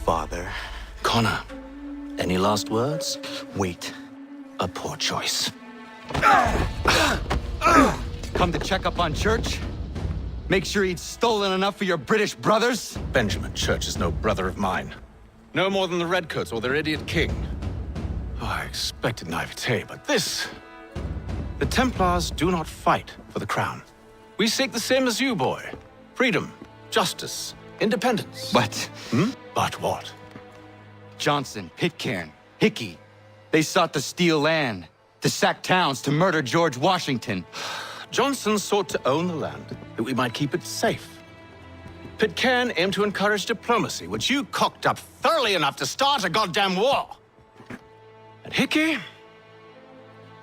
Father. Connor, any last words? Wait. A poor choice. Come to check up on Church? Make sure he'd stolen enough for your British brothers? Benjamin Church is no brother of mine. No more than the Redcoats or their idiot king. Oh, I expected naivete, but this... The Templars do not fight for the crown. We seek the same as you, boy. Freedom, justice, independence. But... But what? Johnson, Pitcairn, Hickey. They sought to steal land, to sack towns, to murder George Washington. Johnson sought to own the land, that we might keep it safe. Pitcairn aimed to encourage diplomacy, which you cocked up thoroughly enough to start a goddamn war. And Hickey?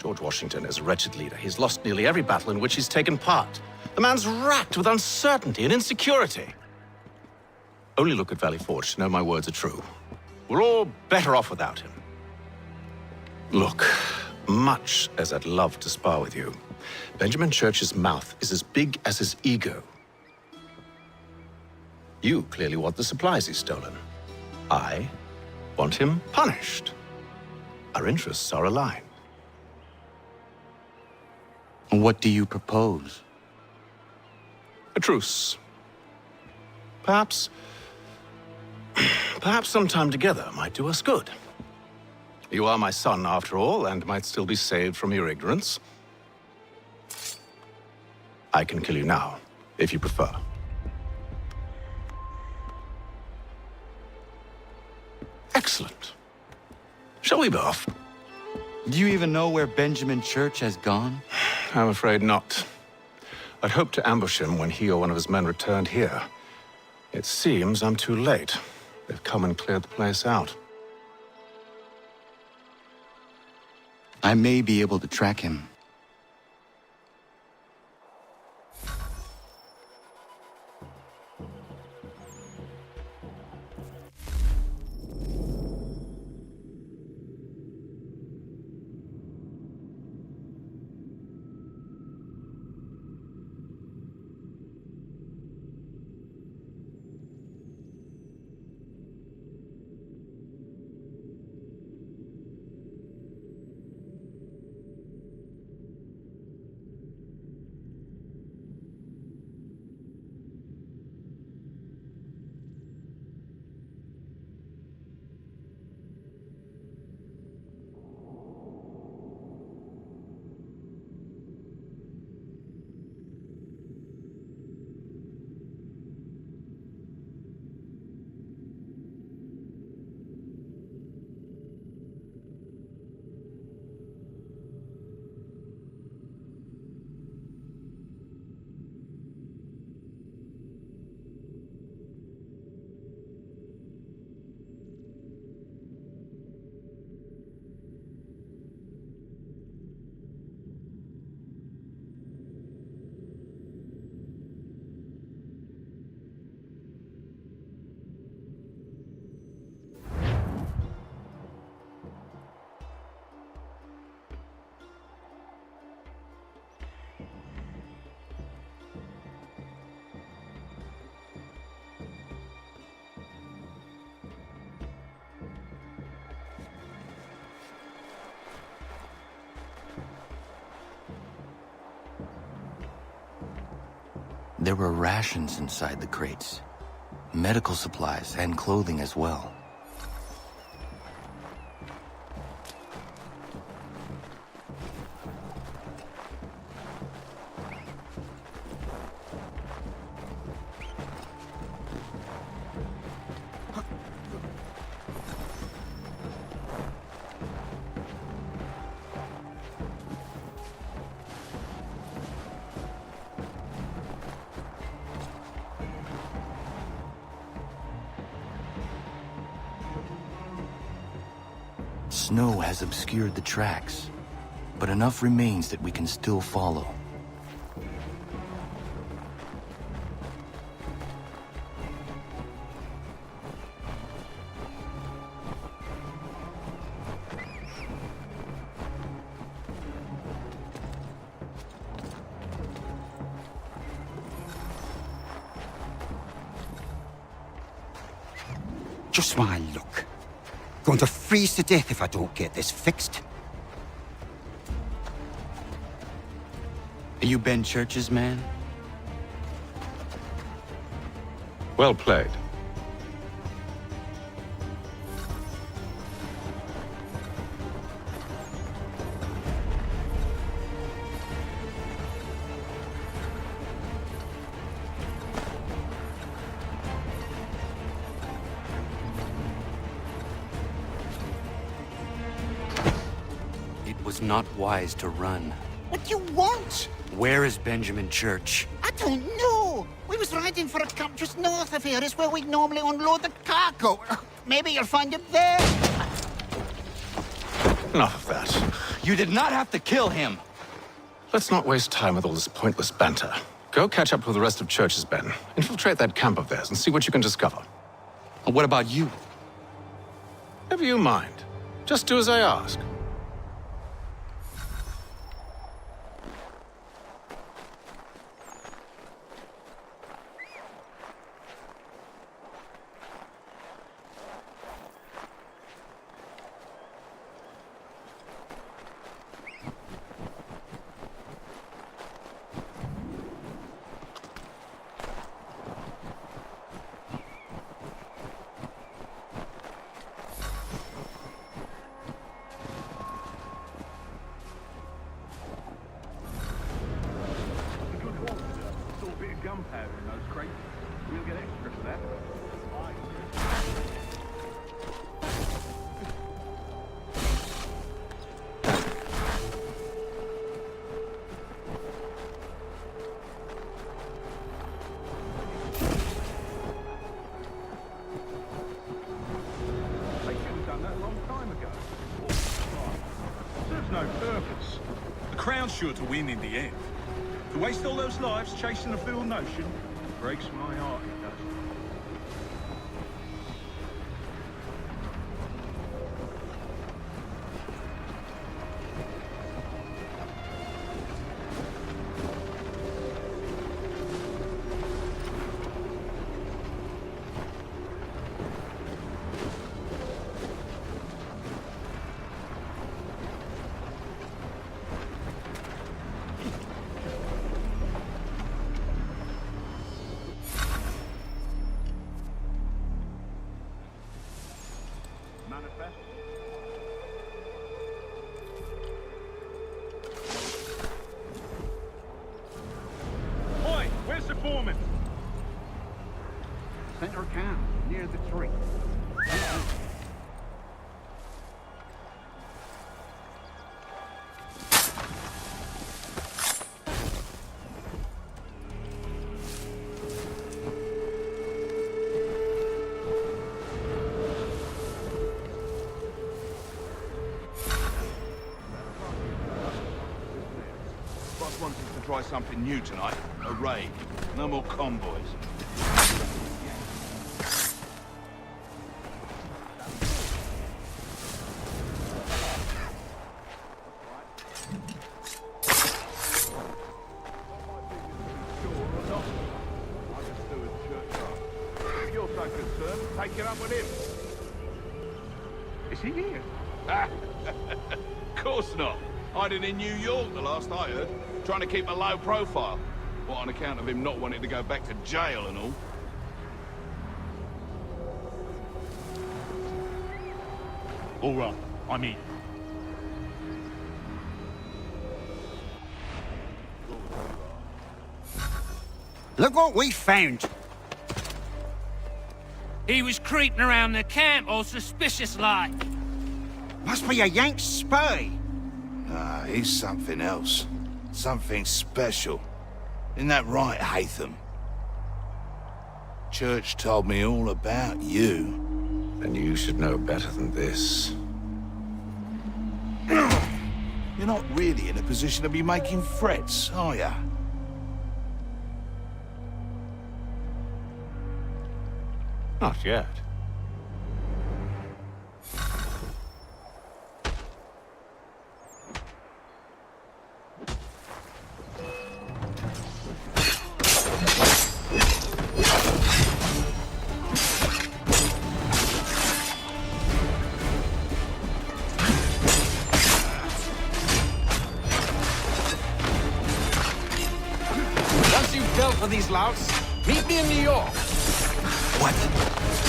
George Washington is a wretched leader. He's lost nearly every battle in which he's taken part. The man's racked with uncertainty and insecurity. Only look at Valley Forge to know my words are true. We're all better off without him. Look, Much as I'd love to spar with you, Benjamin Church's mouth is as big as his ego. You clearly want the supplies he's stolen. I want him punished. Our interests are aligned. What do you propose? A truce. Perhaps some time together might do us good. You are my son, after all, and might still be saved from your ignorance. I can kill you now, if you prefer. Excellent. Shall we be off? Do you even know where Benjamin Church has gone? I'm afraid not. I'd hoped to ambush him when he or one of his men returned here. It seems I'm too late. They've come and cleared the place out. I may be able to track him. There were rations inside the crates, medical supplies and clothing as well. Snow has obscured the tracks, but enough remains that we can still follow. Just my luck. Going to freeze to death if I don't get this fixed. Are you Ben Church's man? Well played. Not wise to run. What do you want? Where is Benjamin Church? I don't know. We was riding for a camp just north of here. Is where we'd normally unload the cargo. Maybe you'll find him there. Enough of that. You did not have to kill him. Let's not waste time with all this pointless banter. Go catch up with the rest of Church's men. Infiltrate that camp of theirs and see what you can discover. And what about you? Never you mind. Just do as I ask. serves no purpose. The Crown's sure to win in the end. To waste all those lives chasing a field notion breaks my heart, it does. Oi, where's the foreman? Center camp, near the tree. Boss wants us to try something new tonight. A raid. No more convoys. If you're so concerned, take it up with him. Is he here? Of course not. Hiding in New York, the last I heard. Trying to keep a low profile. What, on account of him not wanting to go back to jail and all? All right, I'm in. Look what we found. He was creeping around the camp all suspicious-like. Must be a Yank spy. Ah, he's something else. Something special. Isn't that right, Haytham? Church told me all about you. Then you should know better than this. You're not really in a position to be making threats, are you? Not yet. Once you've dealt with these louts, meet me in New York. What?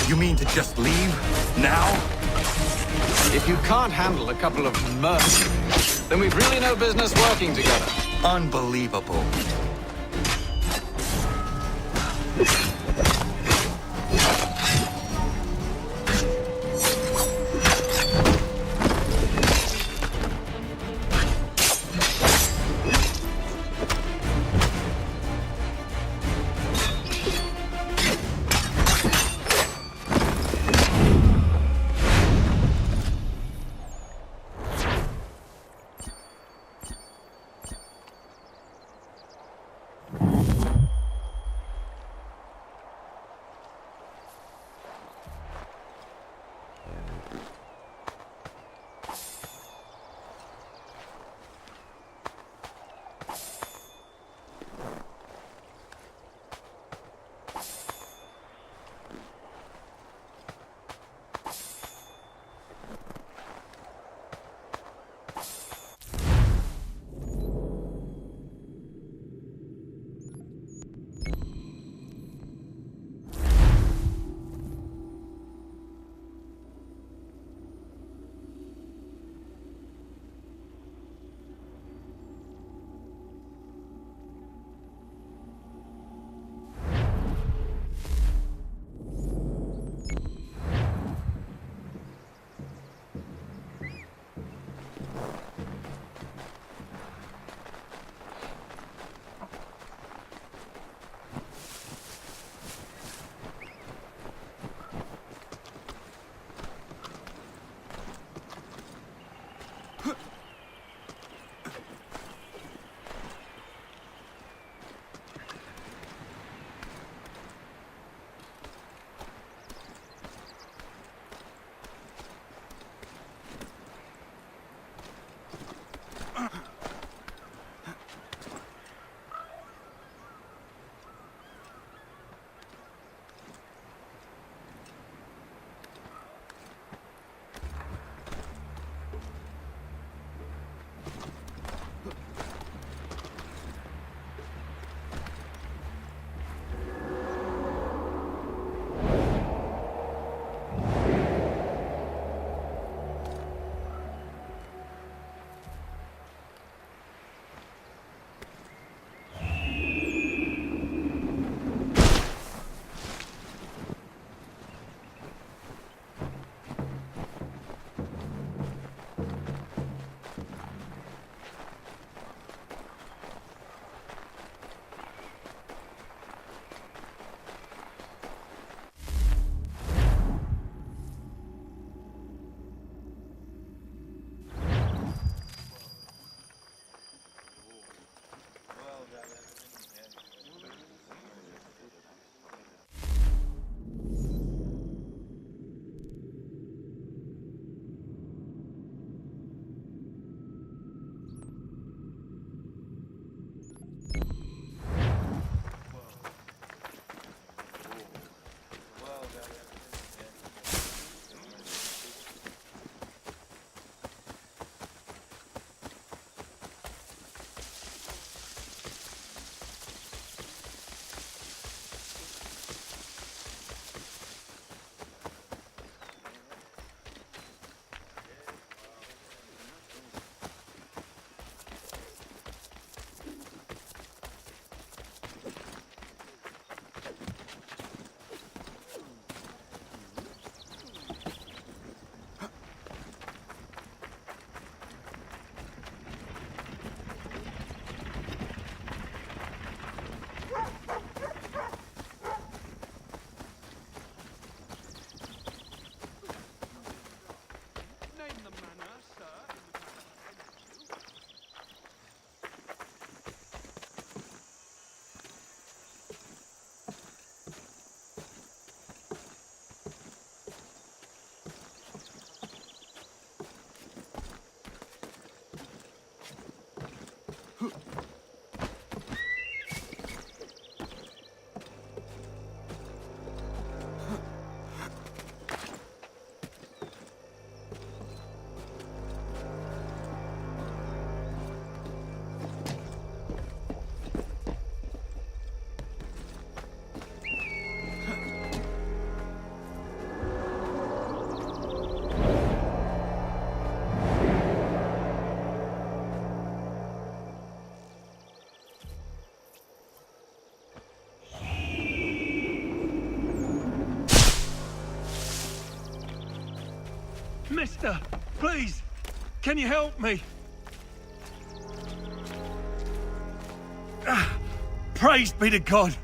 You mean to just leave? Now? If you can't handle a couple of mercenaries, then we've really no business working together. Unbelievable. Mister, please, can you help me? Praise be to God.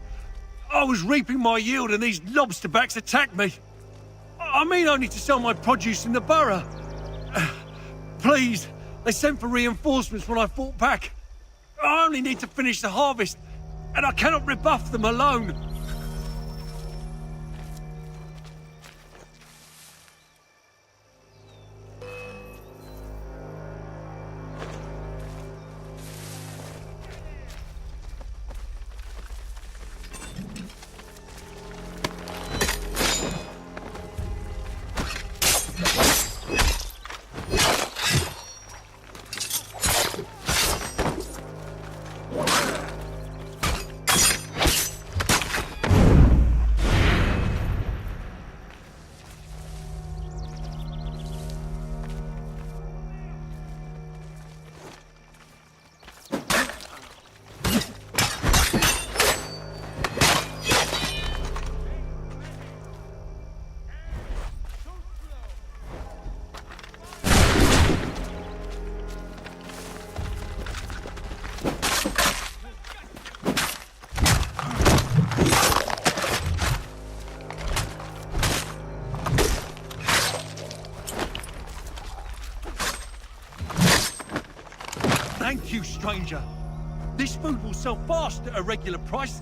I was reaping my yield and these lobsterbacks attacked me. I mean only to sell my produce in the borough. Please, they sent for reinforcements when I fought back. I only need to finish the harvest, and I cannot rebuff them alone. Thank you, stranger. This food will sell fast at a regular price.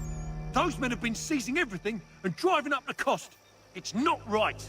Those men have been seizing everything and driving up the cost. It's not right.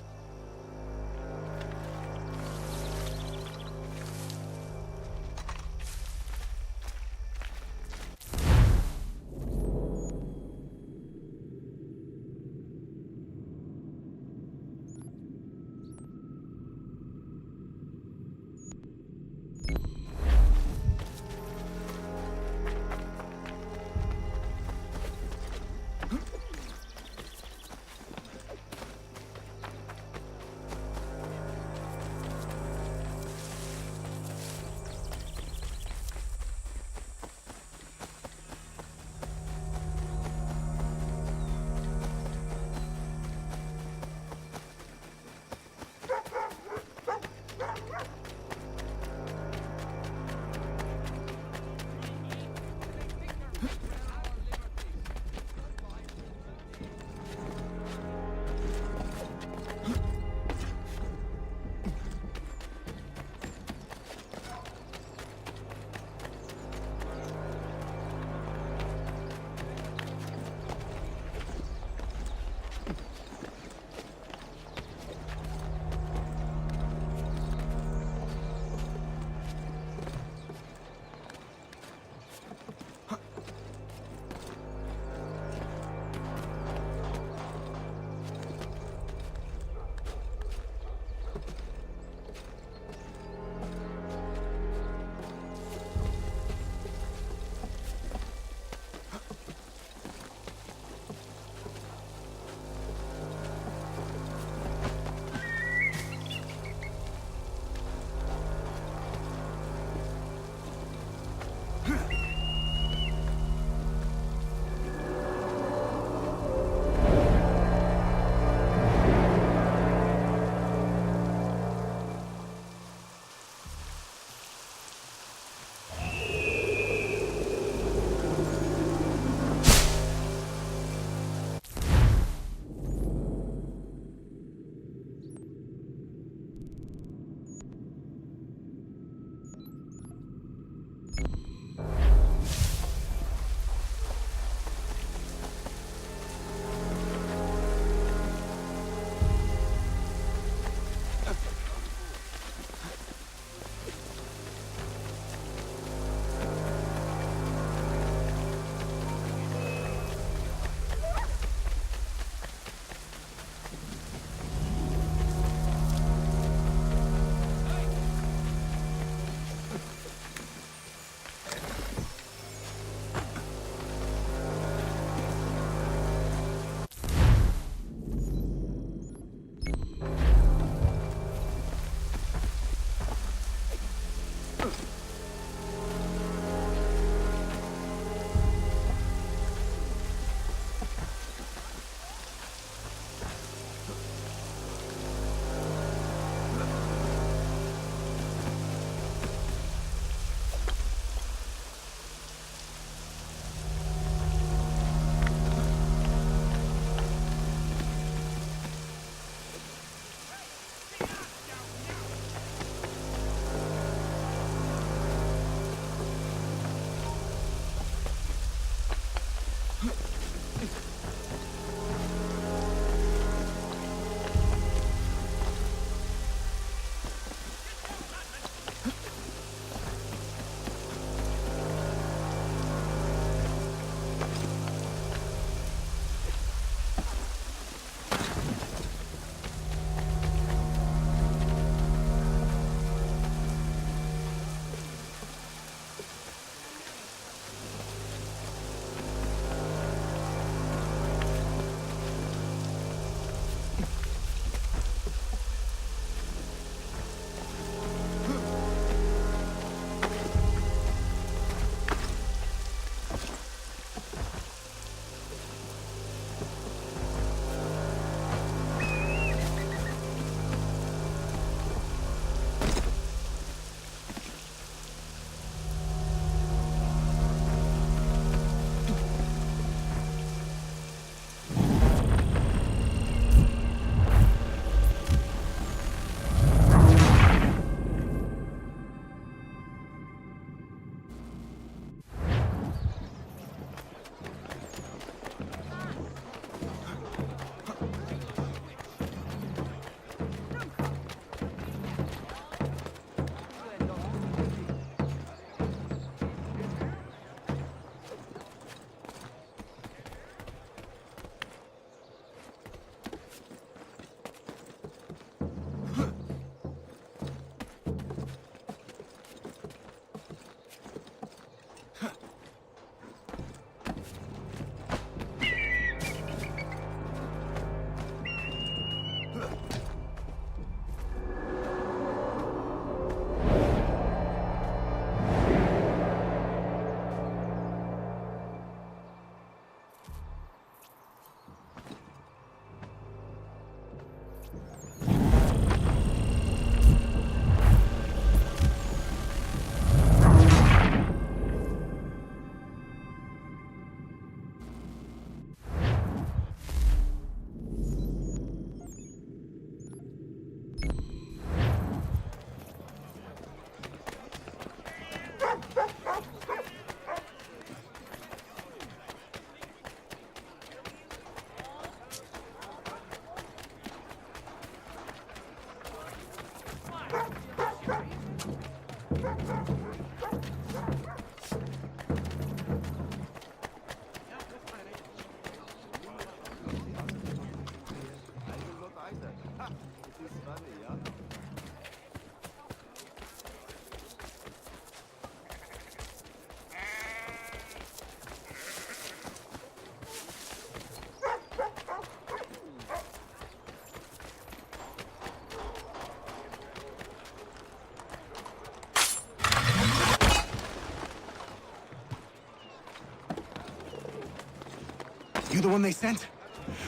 You the one they sent?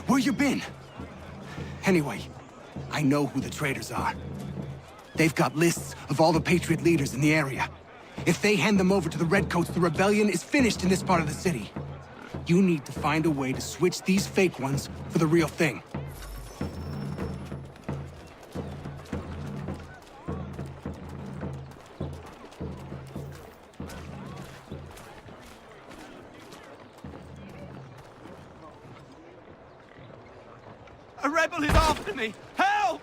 Where you been? Anyway, I know who the traitors are. They've got lists of all the Patriot leaders in the area. If they hand them over to the Redcoats, the rebellion is finished in this part of the city. You need to find a way to switch these fake ones for the real thing. A rebel is after me! Help!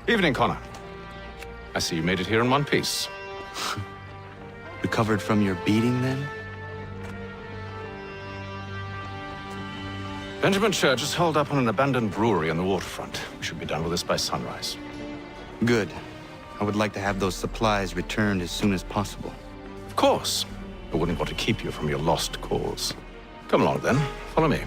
Evening, Connor. I see you made it here in one piece. Recovered from your beating, then? Benjamin Church is holed up on an abandoned brewery on the waterfront. We should be done with this by sunrise. Good. I would like to have those supplies returned as soon as possible. Of course. I wouldn't want to keep you from your lost cause. Come along, then. Follow me.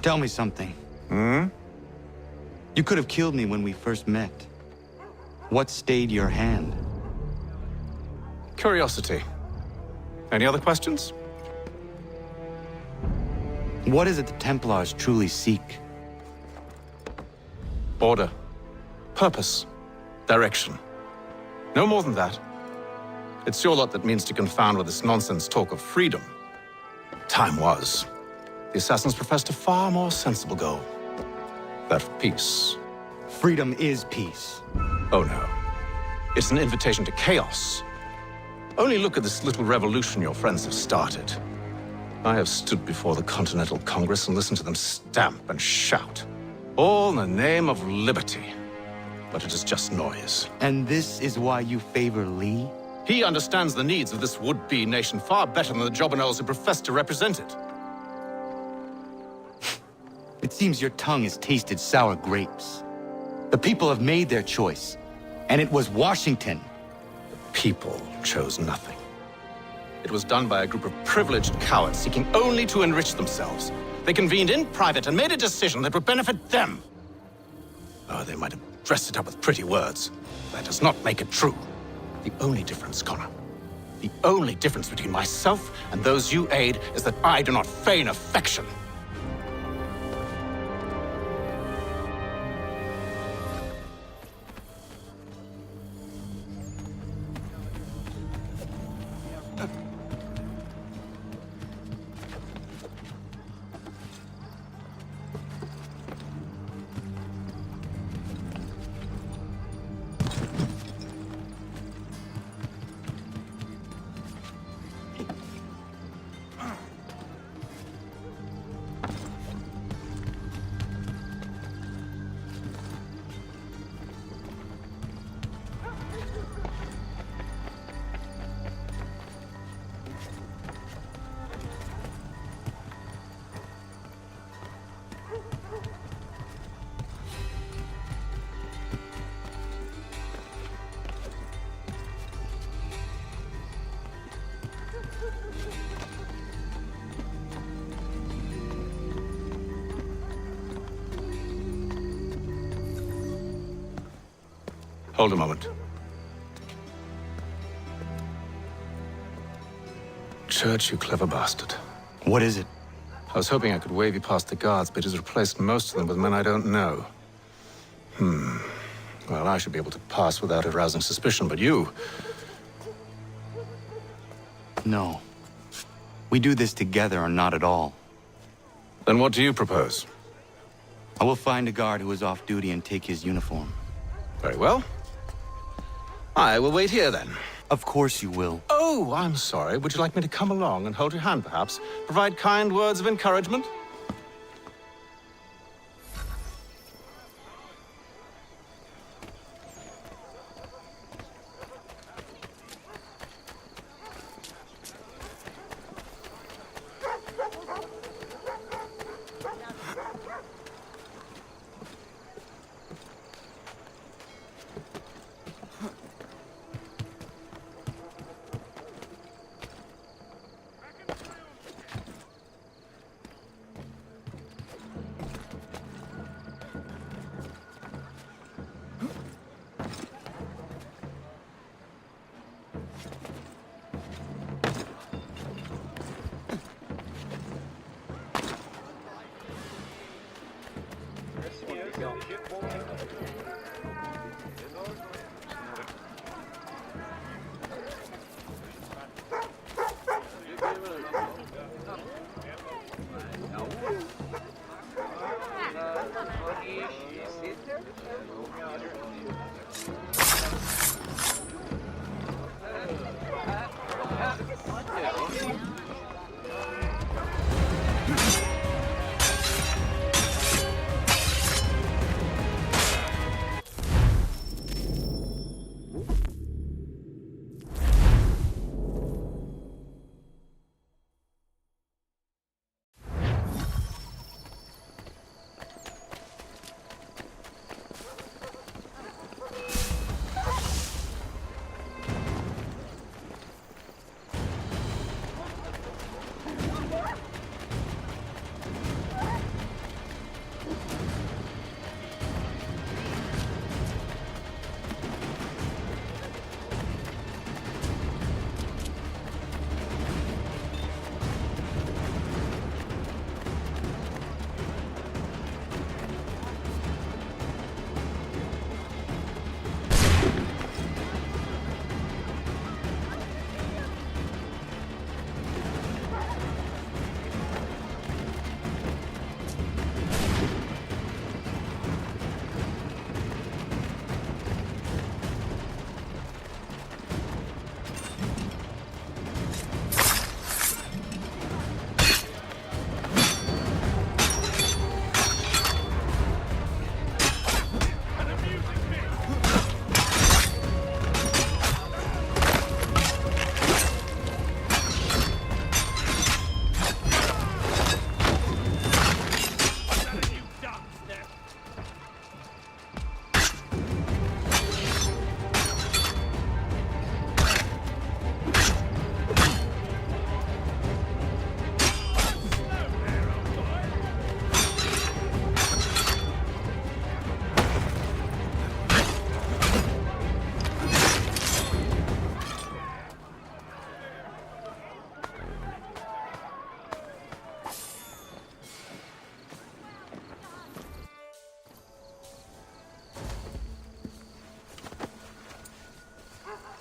Tell me something. Hmm? You could have killed me when we first met. What stayed your hand? Curiosity. Any other questions? What is it the Templars truly seek? Order. Purpose. Direction. No more than that. It's your lot that means to confound with this nonsense talk of freedom. Time was. The assassins professed a far more sensible goal. That of peace. Freedom is peace. Oh no. It's an invitation to chaos. Only look at this little revolution your friends have started. I have stood before the Continental Congress and listened to them stamp and shout. All in the name of liberty. But it is just noise. And this is why you favor Lee? He understands the needs of this would-be nation far better than the jobberknolls who profess to represent it. It seems your tongue has tasted sour grapes. The people have made their choice, and it was Washington. The people chose nothing. It was done by a group of privileged cowards seeking only to enrich themselves. They convened in private and made a decision that would benefit them. Oh, they might have dressed it up with pretty words. That does not make it true. The only difference, Connor, the only difference between myself and those you aid is that I do not feign affection. Hold a moment. Church, you clever bastard. What is it? I was hoping I could wave you past the guards, but he's replaced most of them with men I don't know. Well, I should be able to pass without arousing suspicion, but you... No. We do this together or not at all. Then what do you propose? I will find a guard who is off duty and take his uniform. Very well. I will wait here, then. Of course you will. Oh, I'm sorry. Would you like me to come along and hold your hand, perhaps? Provide kind words of encouragement?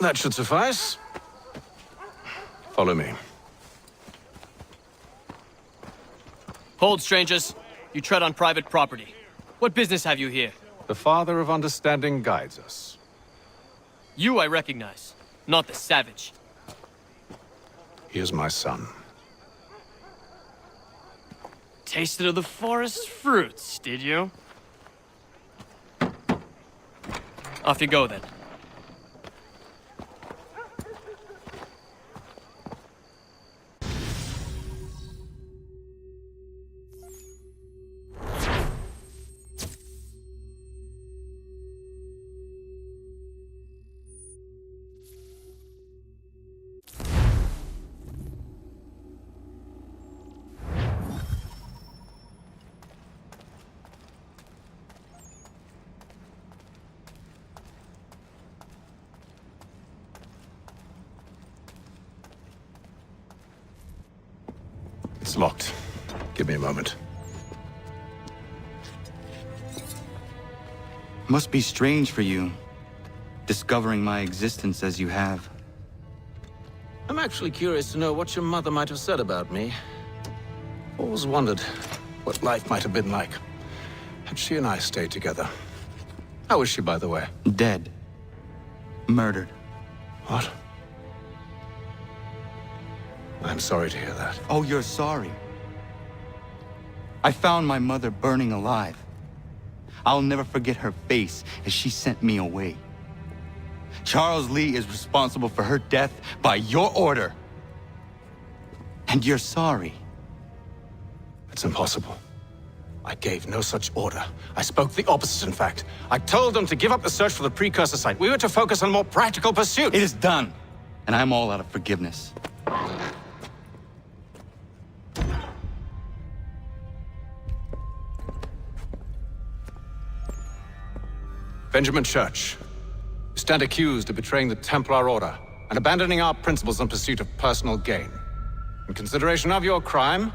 That should suffice. Follow me. Hold, strangers. You tread on private property. What business have you here? The Father of Understanding guides us. You I recognize, not the savage. He is my son. Tasted of the forest fruits, did you? Off you go, then. It's locked. Give me a moment. Must be strange for you, discovering my existence as you have. I'm actually curious to know what your mother might have said about me. Always wondered what life might have been like had she and I stayed together. How is she, by the way? Dead. Murdered. What? I'm sorry to hear that. Oh, you're sorry? I found my mother burning alive. I'll never forget her face as she sent me away. Charles Lee is responsible for her death by your order. And you're sorry. It's impossible. I gave no such order. I spoke the opposite, in fact. I told them to give up the search for the precursor site. We were to focus on more practical pursuits. It is done, and I'm all out of forgiveness. Benjamin Church, you stand accused of betraying the Templar Order and abandoning our principles in pursuit of personal gain. In consideration of your crime,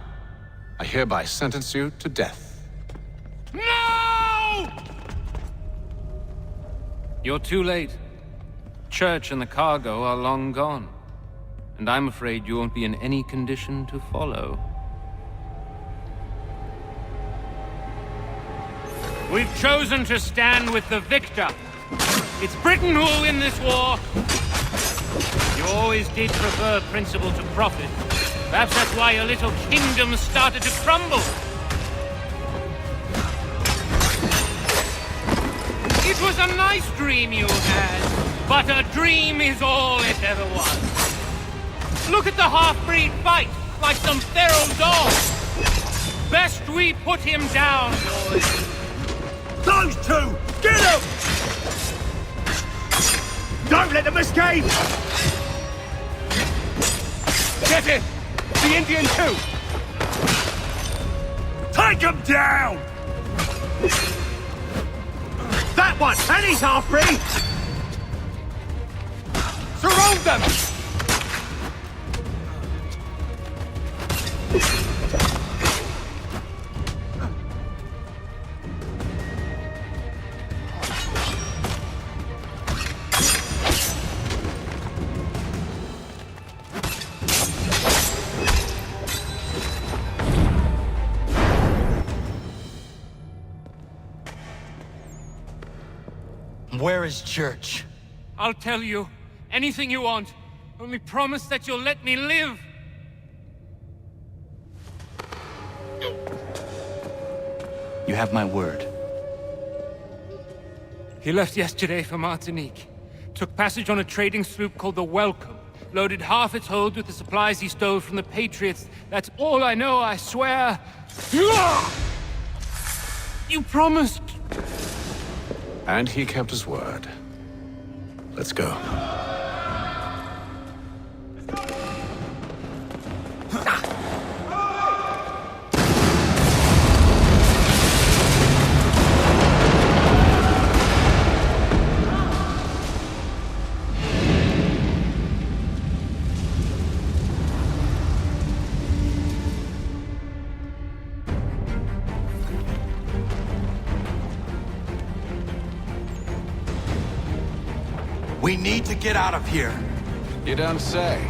I hereby sentence you to death. No! You're too late. Church and the cargo are long gone. And I'm afraid you won't be in any condition to follow. We've chosen to stand with the victor. It's Britain who will win this war. You always did prefer principle to profit. Perhaps that's why your little kingdom started to crumble. It was a nice dream you had, but a dream is all it ever was. Look at the half-breed fight, like some feral dog. Best we put him down, boys. Those two! Get them! Don't let them escape! Get him! The Indian too! Take him down! That one! And he's half-breed! Surround them! Where is Church? I'll tell you. Anything you want. Only promise that you'll let me live. You have my word. He left yesterday for Martinique. Took passage on a trading sloop called the Welcome. Loaded half its hold with the supplies he stole from the Patriots. That's all I know, I swear. You promised. And he kept his word. Let's go. We need to get out of here. You don't say.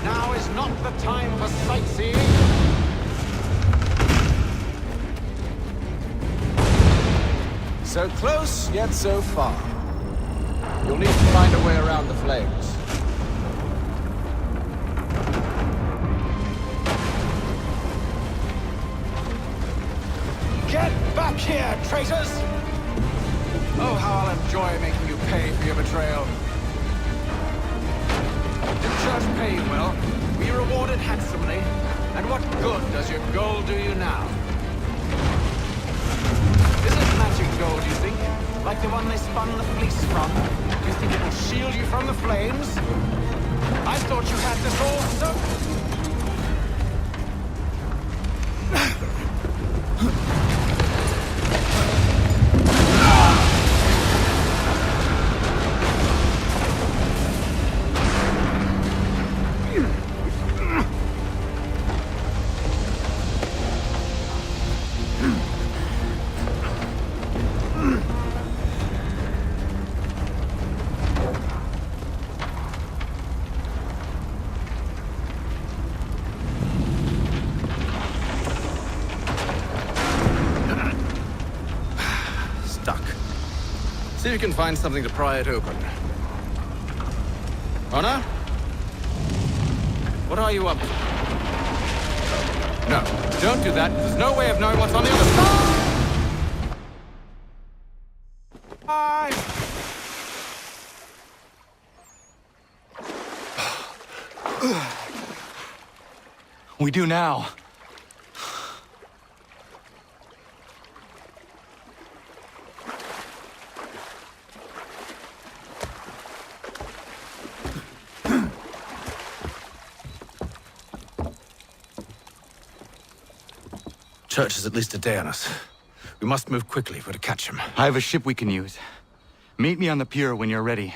Now is not the time for sightseeing. So close, yet so far. You'll need to find a way around the flames. Get back here, traitors! Oh, how I'll enjoy making you pay for your betrayal. Did Church pay you well? Were you rewarded handsomely? And what good does your gold do you now? Is it magic gold, you think? Like the one they spun the fleece from? You think it'll shield you from the flames? I thought you had this all so... See if you can find something to pry it open. Honor? What are you up to? No, don't do that. There's no way of knowing what's on the other side! We do now. Church is at least a day on us. We must move quickly if we're to catch him. I have a ship we can use. Meet me on the pier when you're ready.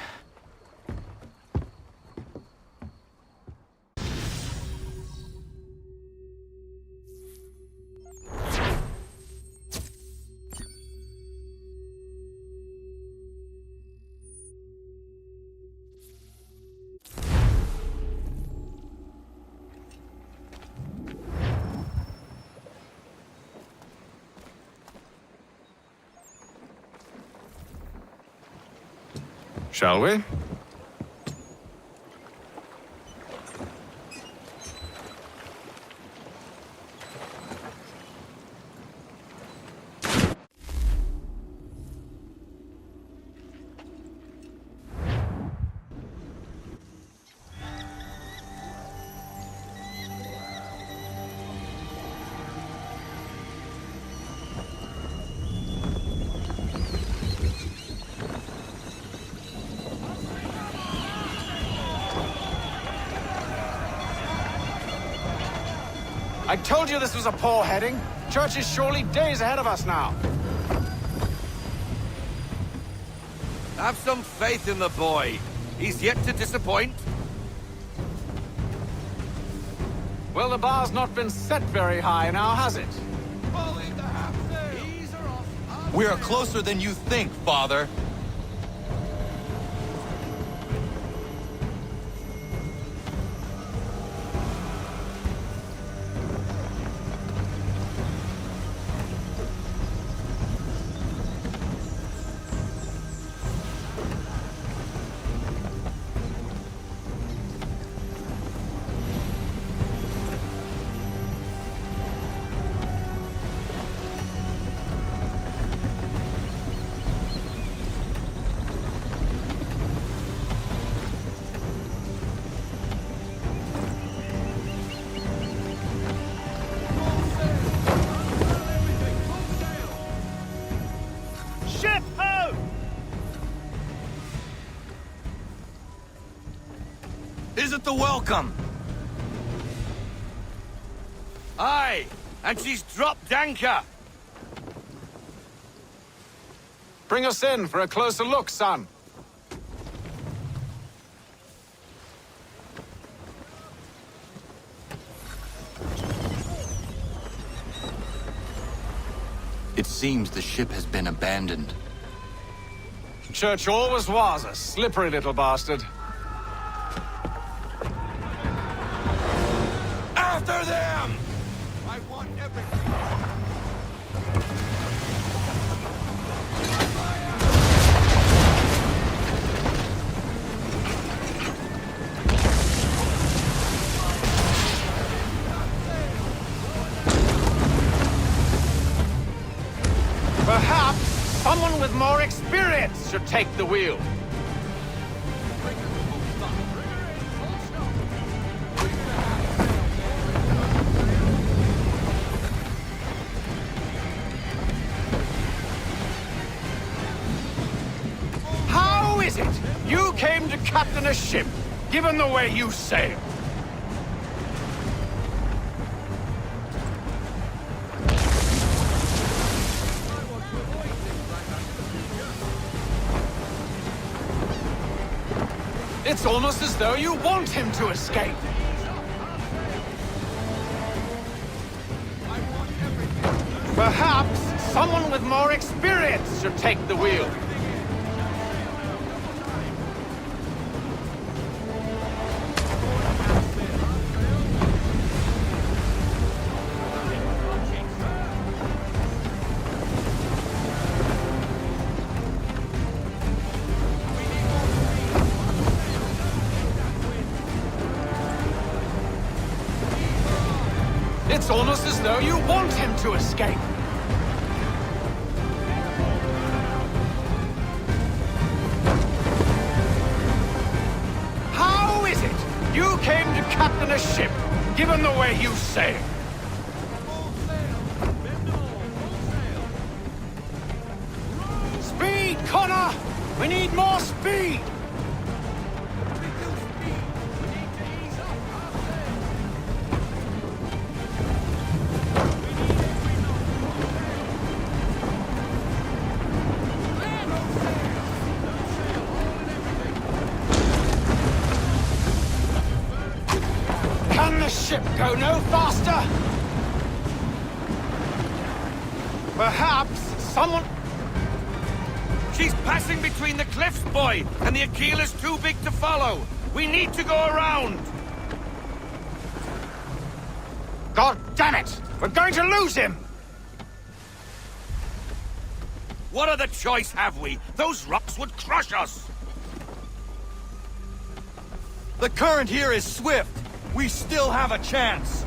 Shall we? I told you this was a poor heading. Church is surely days ahead of us now. Have some faith in the boy. He's yet to disappoint. Well, the bar's not been set very high now, has it? We are closer than you think, Father. Is it the welcome? Aye, and she's dropped anchor. Bring us in for a closer look, son. It seems the ship has been abandoned. Church always was a slippery little bastard. After them! I want everything. Perhaps someone with more experience should take the wheel. is it? You came to captain a ship, given the way you sail. It's almost as though you want him to escape. Perhaps someone with more experience should take the wheel. It's almost as though you want him to escape. How is it you came to captain a ship, given the way you sail? Speed, Connor! We need more speed! Can the ship go no faster? Perhaps someone... She's passing between the cliffs, boy, and the Aquila's too big to follow. We need to go around. God damn it! We're going to lose him! What other choice have we? Those rocks would crush us. The current here is swift. We still have a chance.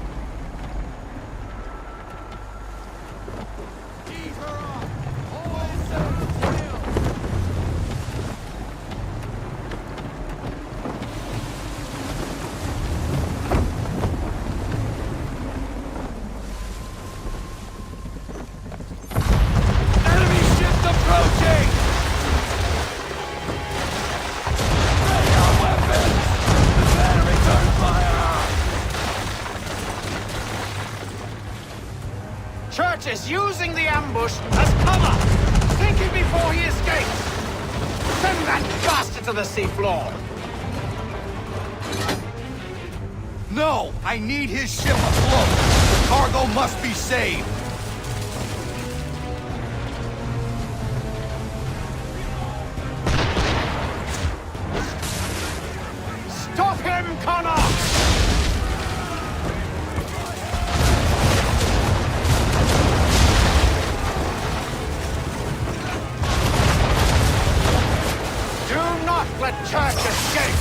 Enemy ships approaching! Ready our weapons! Prepare to return fire! Church is using the ambush as cover! Sink him before he escapes! Send that bastard to the seafloor! No! I need his ship afloat! The cargo must be saved! Stop him, Connor! Do not let Church escape!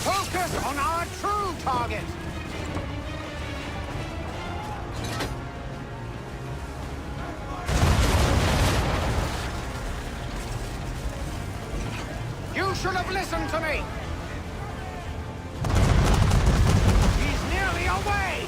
Focus on our true target! You should have listened to me! He's nearly away!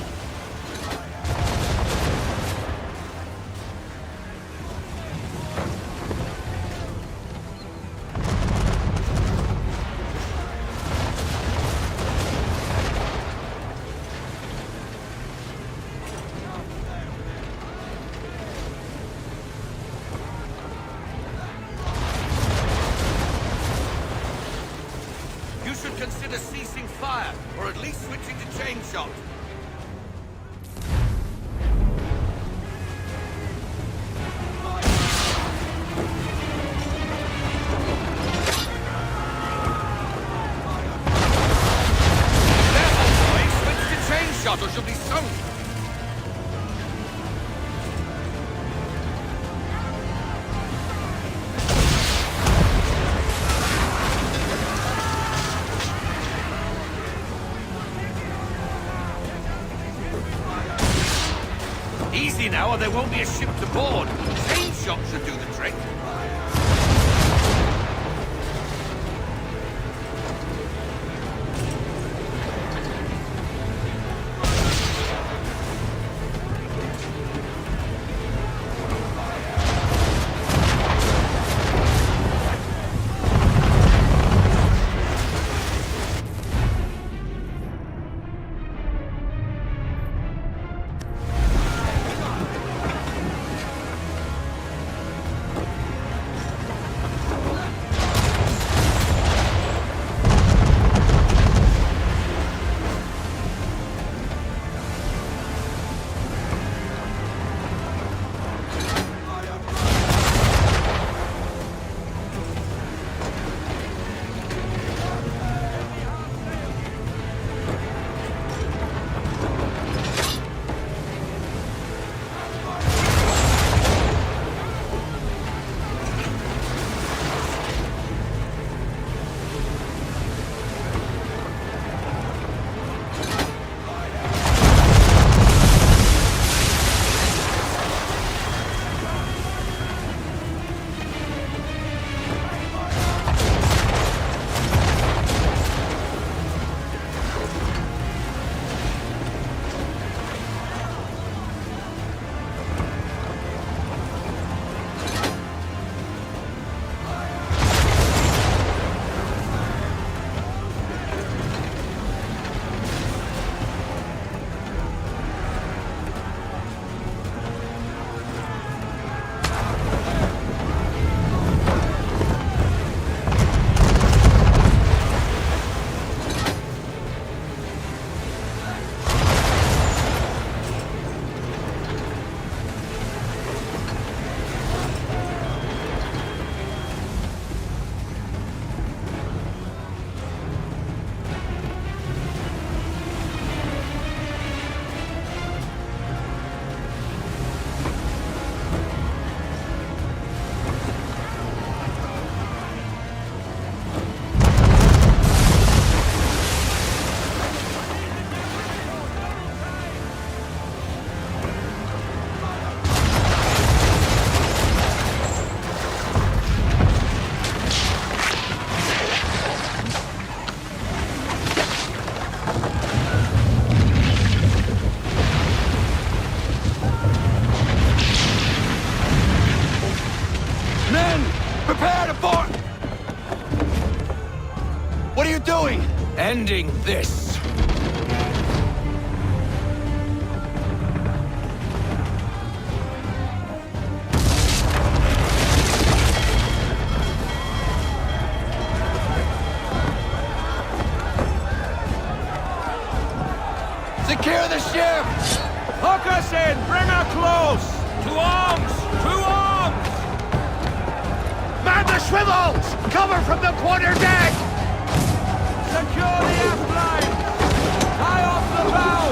You should consider ceasing fire, or at least switching to chain shot. Careful, boys! Switch to chain shot, or she'll be sunk! Easy now, or there won't be a ship to board. Chain shot should do the trick. ending this. Secure the ship! Hook us in! Bring her close! To arms! To arms! Man the swivels! Cover from the quarter deck! Secure the aft line! Tie off the bow!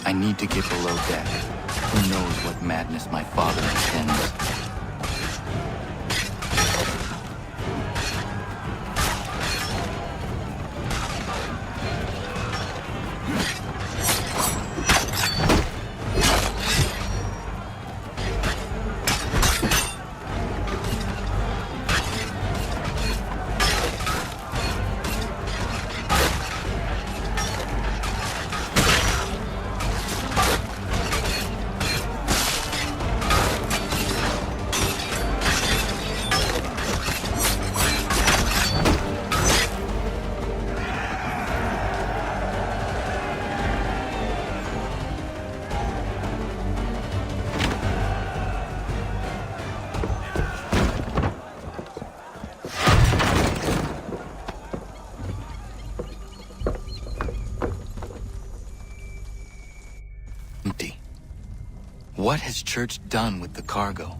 I need to get below deck. Who knows what madness my father intends? Empty. What has Church done with the cargo?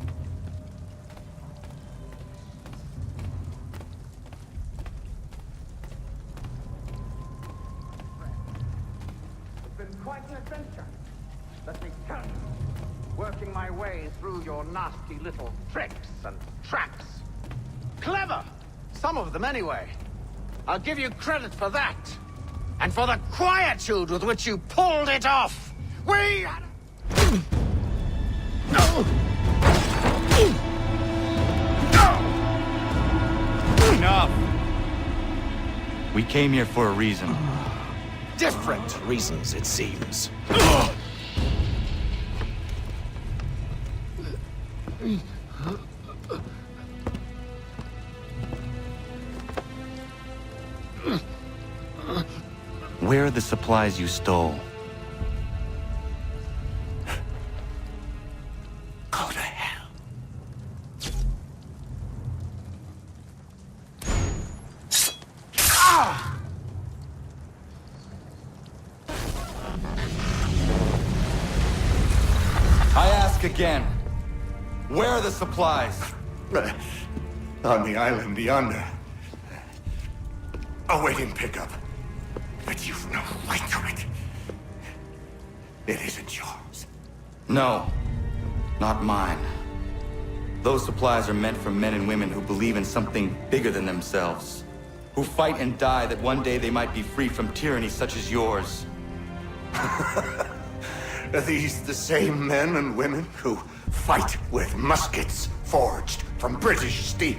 It's been quite an adventure. Let me tell you, working my way through your nasty little tricks and traps. Clever! Some of them, anyway. I'll give you credit for that. And for the quietude with which you pulled it off. We... Enough! We came here for a reason. Different reasons, it seems. Where are the supplies you stole? Go to hell. I ask again. Where are the supplies? On the island yonder. Awaiting pickup. But you've no right to it. It isn't yours. No, not mine. Those supplies are meant for men and women who believe in something bigger than themselves. Who fight and die that one day they might be free from tyranny such as yours. Are these the same men and women who fight with muskets forged from British steel?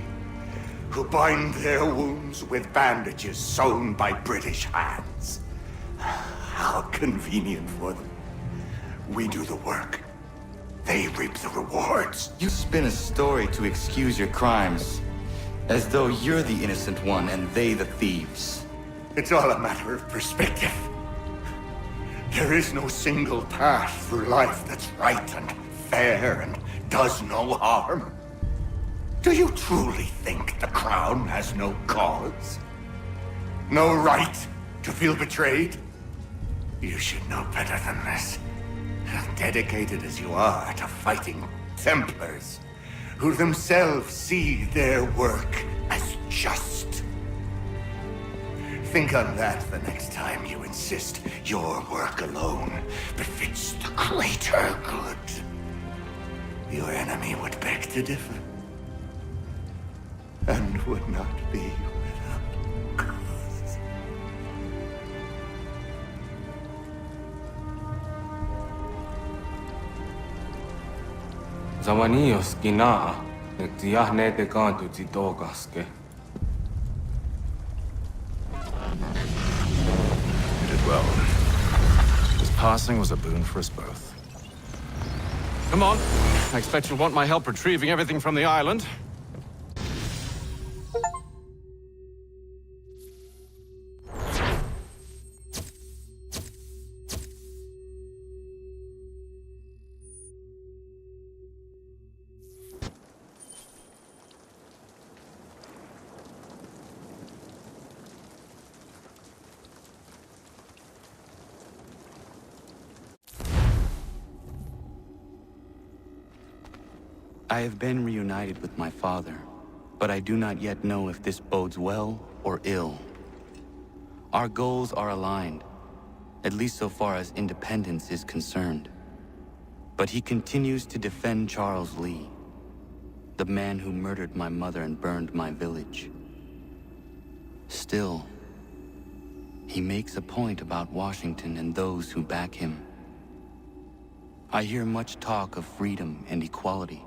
Who bind their wounds with bandages sewn by British hands? How convenient for them. We do the work. They reap the rewards. You spin a story to excuse your crimes, as though you're the innocent one and they the thieves. It's all a matter of perspective. There is no single path through life that's right and fair and does no harm. Do you truly think the Crown has no cause? No right to feel betrayed? You should know better than this. Dedicated as you are to fighting Templars, who themselves see their work as just. Think on that the next time you insist your work alone befits the greater good. Your enemy would beg to differ, and would not be without cause. Zawanios kinaa, nektiahne te kantu titokaske. You did well. This passing was a boon for us both. Come on. I expect you'll want my help retrieving everything from the island. I have been reunited with my father, but I do not yet know if this bodes well or ill. Our goals are aligned, at least so far as independence is concerned. But he continues to defend Charles Lee, the man who murdered my mother and burned my village. Still, he makes a point about Washington and those who back him. I hear much talk of freedom and equality,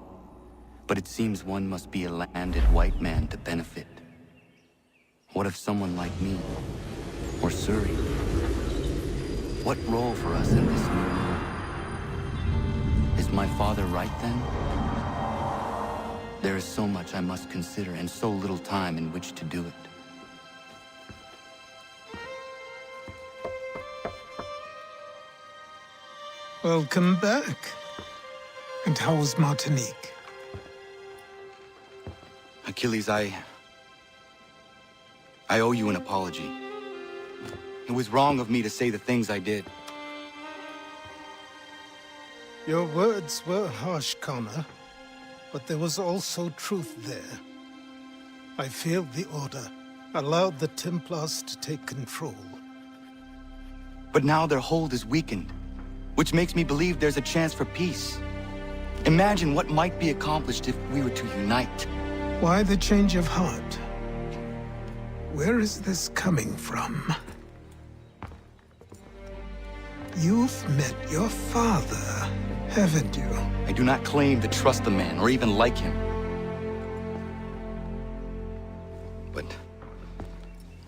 but it seems one must be a landed white man to benefit. What of someone like me, or Surrey? What role for us in this new world? Is my father right then? There is so much I must consider and so little time in which to do it. Welcome back. And how was Martinique? Achilles, I owe you an apology. It was wrong of me to say the things I did. Your words were harsh, Connor, but there was also truth there. I feel the Order allowed the Templars to take control. But now their hold is weakened, which makes me believe there's a chance for peace. Imagine what might be accomplished if we were to unite. Why the change of heart? Where is this coming from? You've met your father, haven't you? I do not claim to trust the man or even like him. But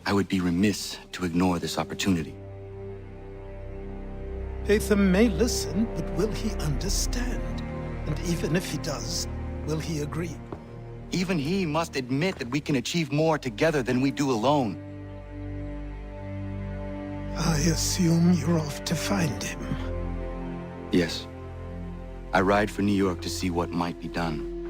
I would be remiss to ignore this opportunity. Haytham may listen, but will he understand? And even if he does, will he agree? Even he must admit that we can achieve more together than we do alone. I assume you're off to find him. Yes. I ride for New York to see what might be done.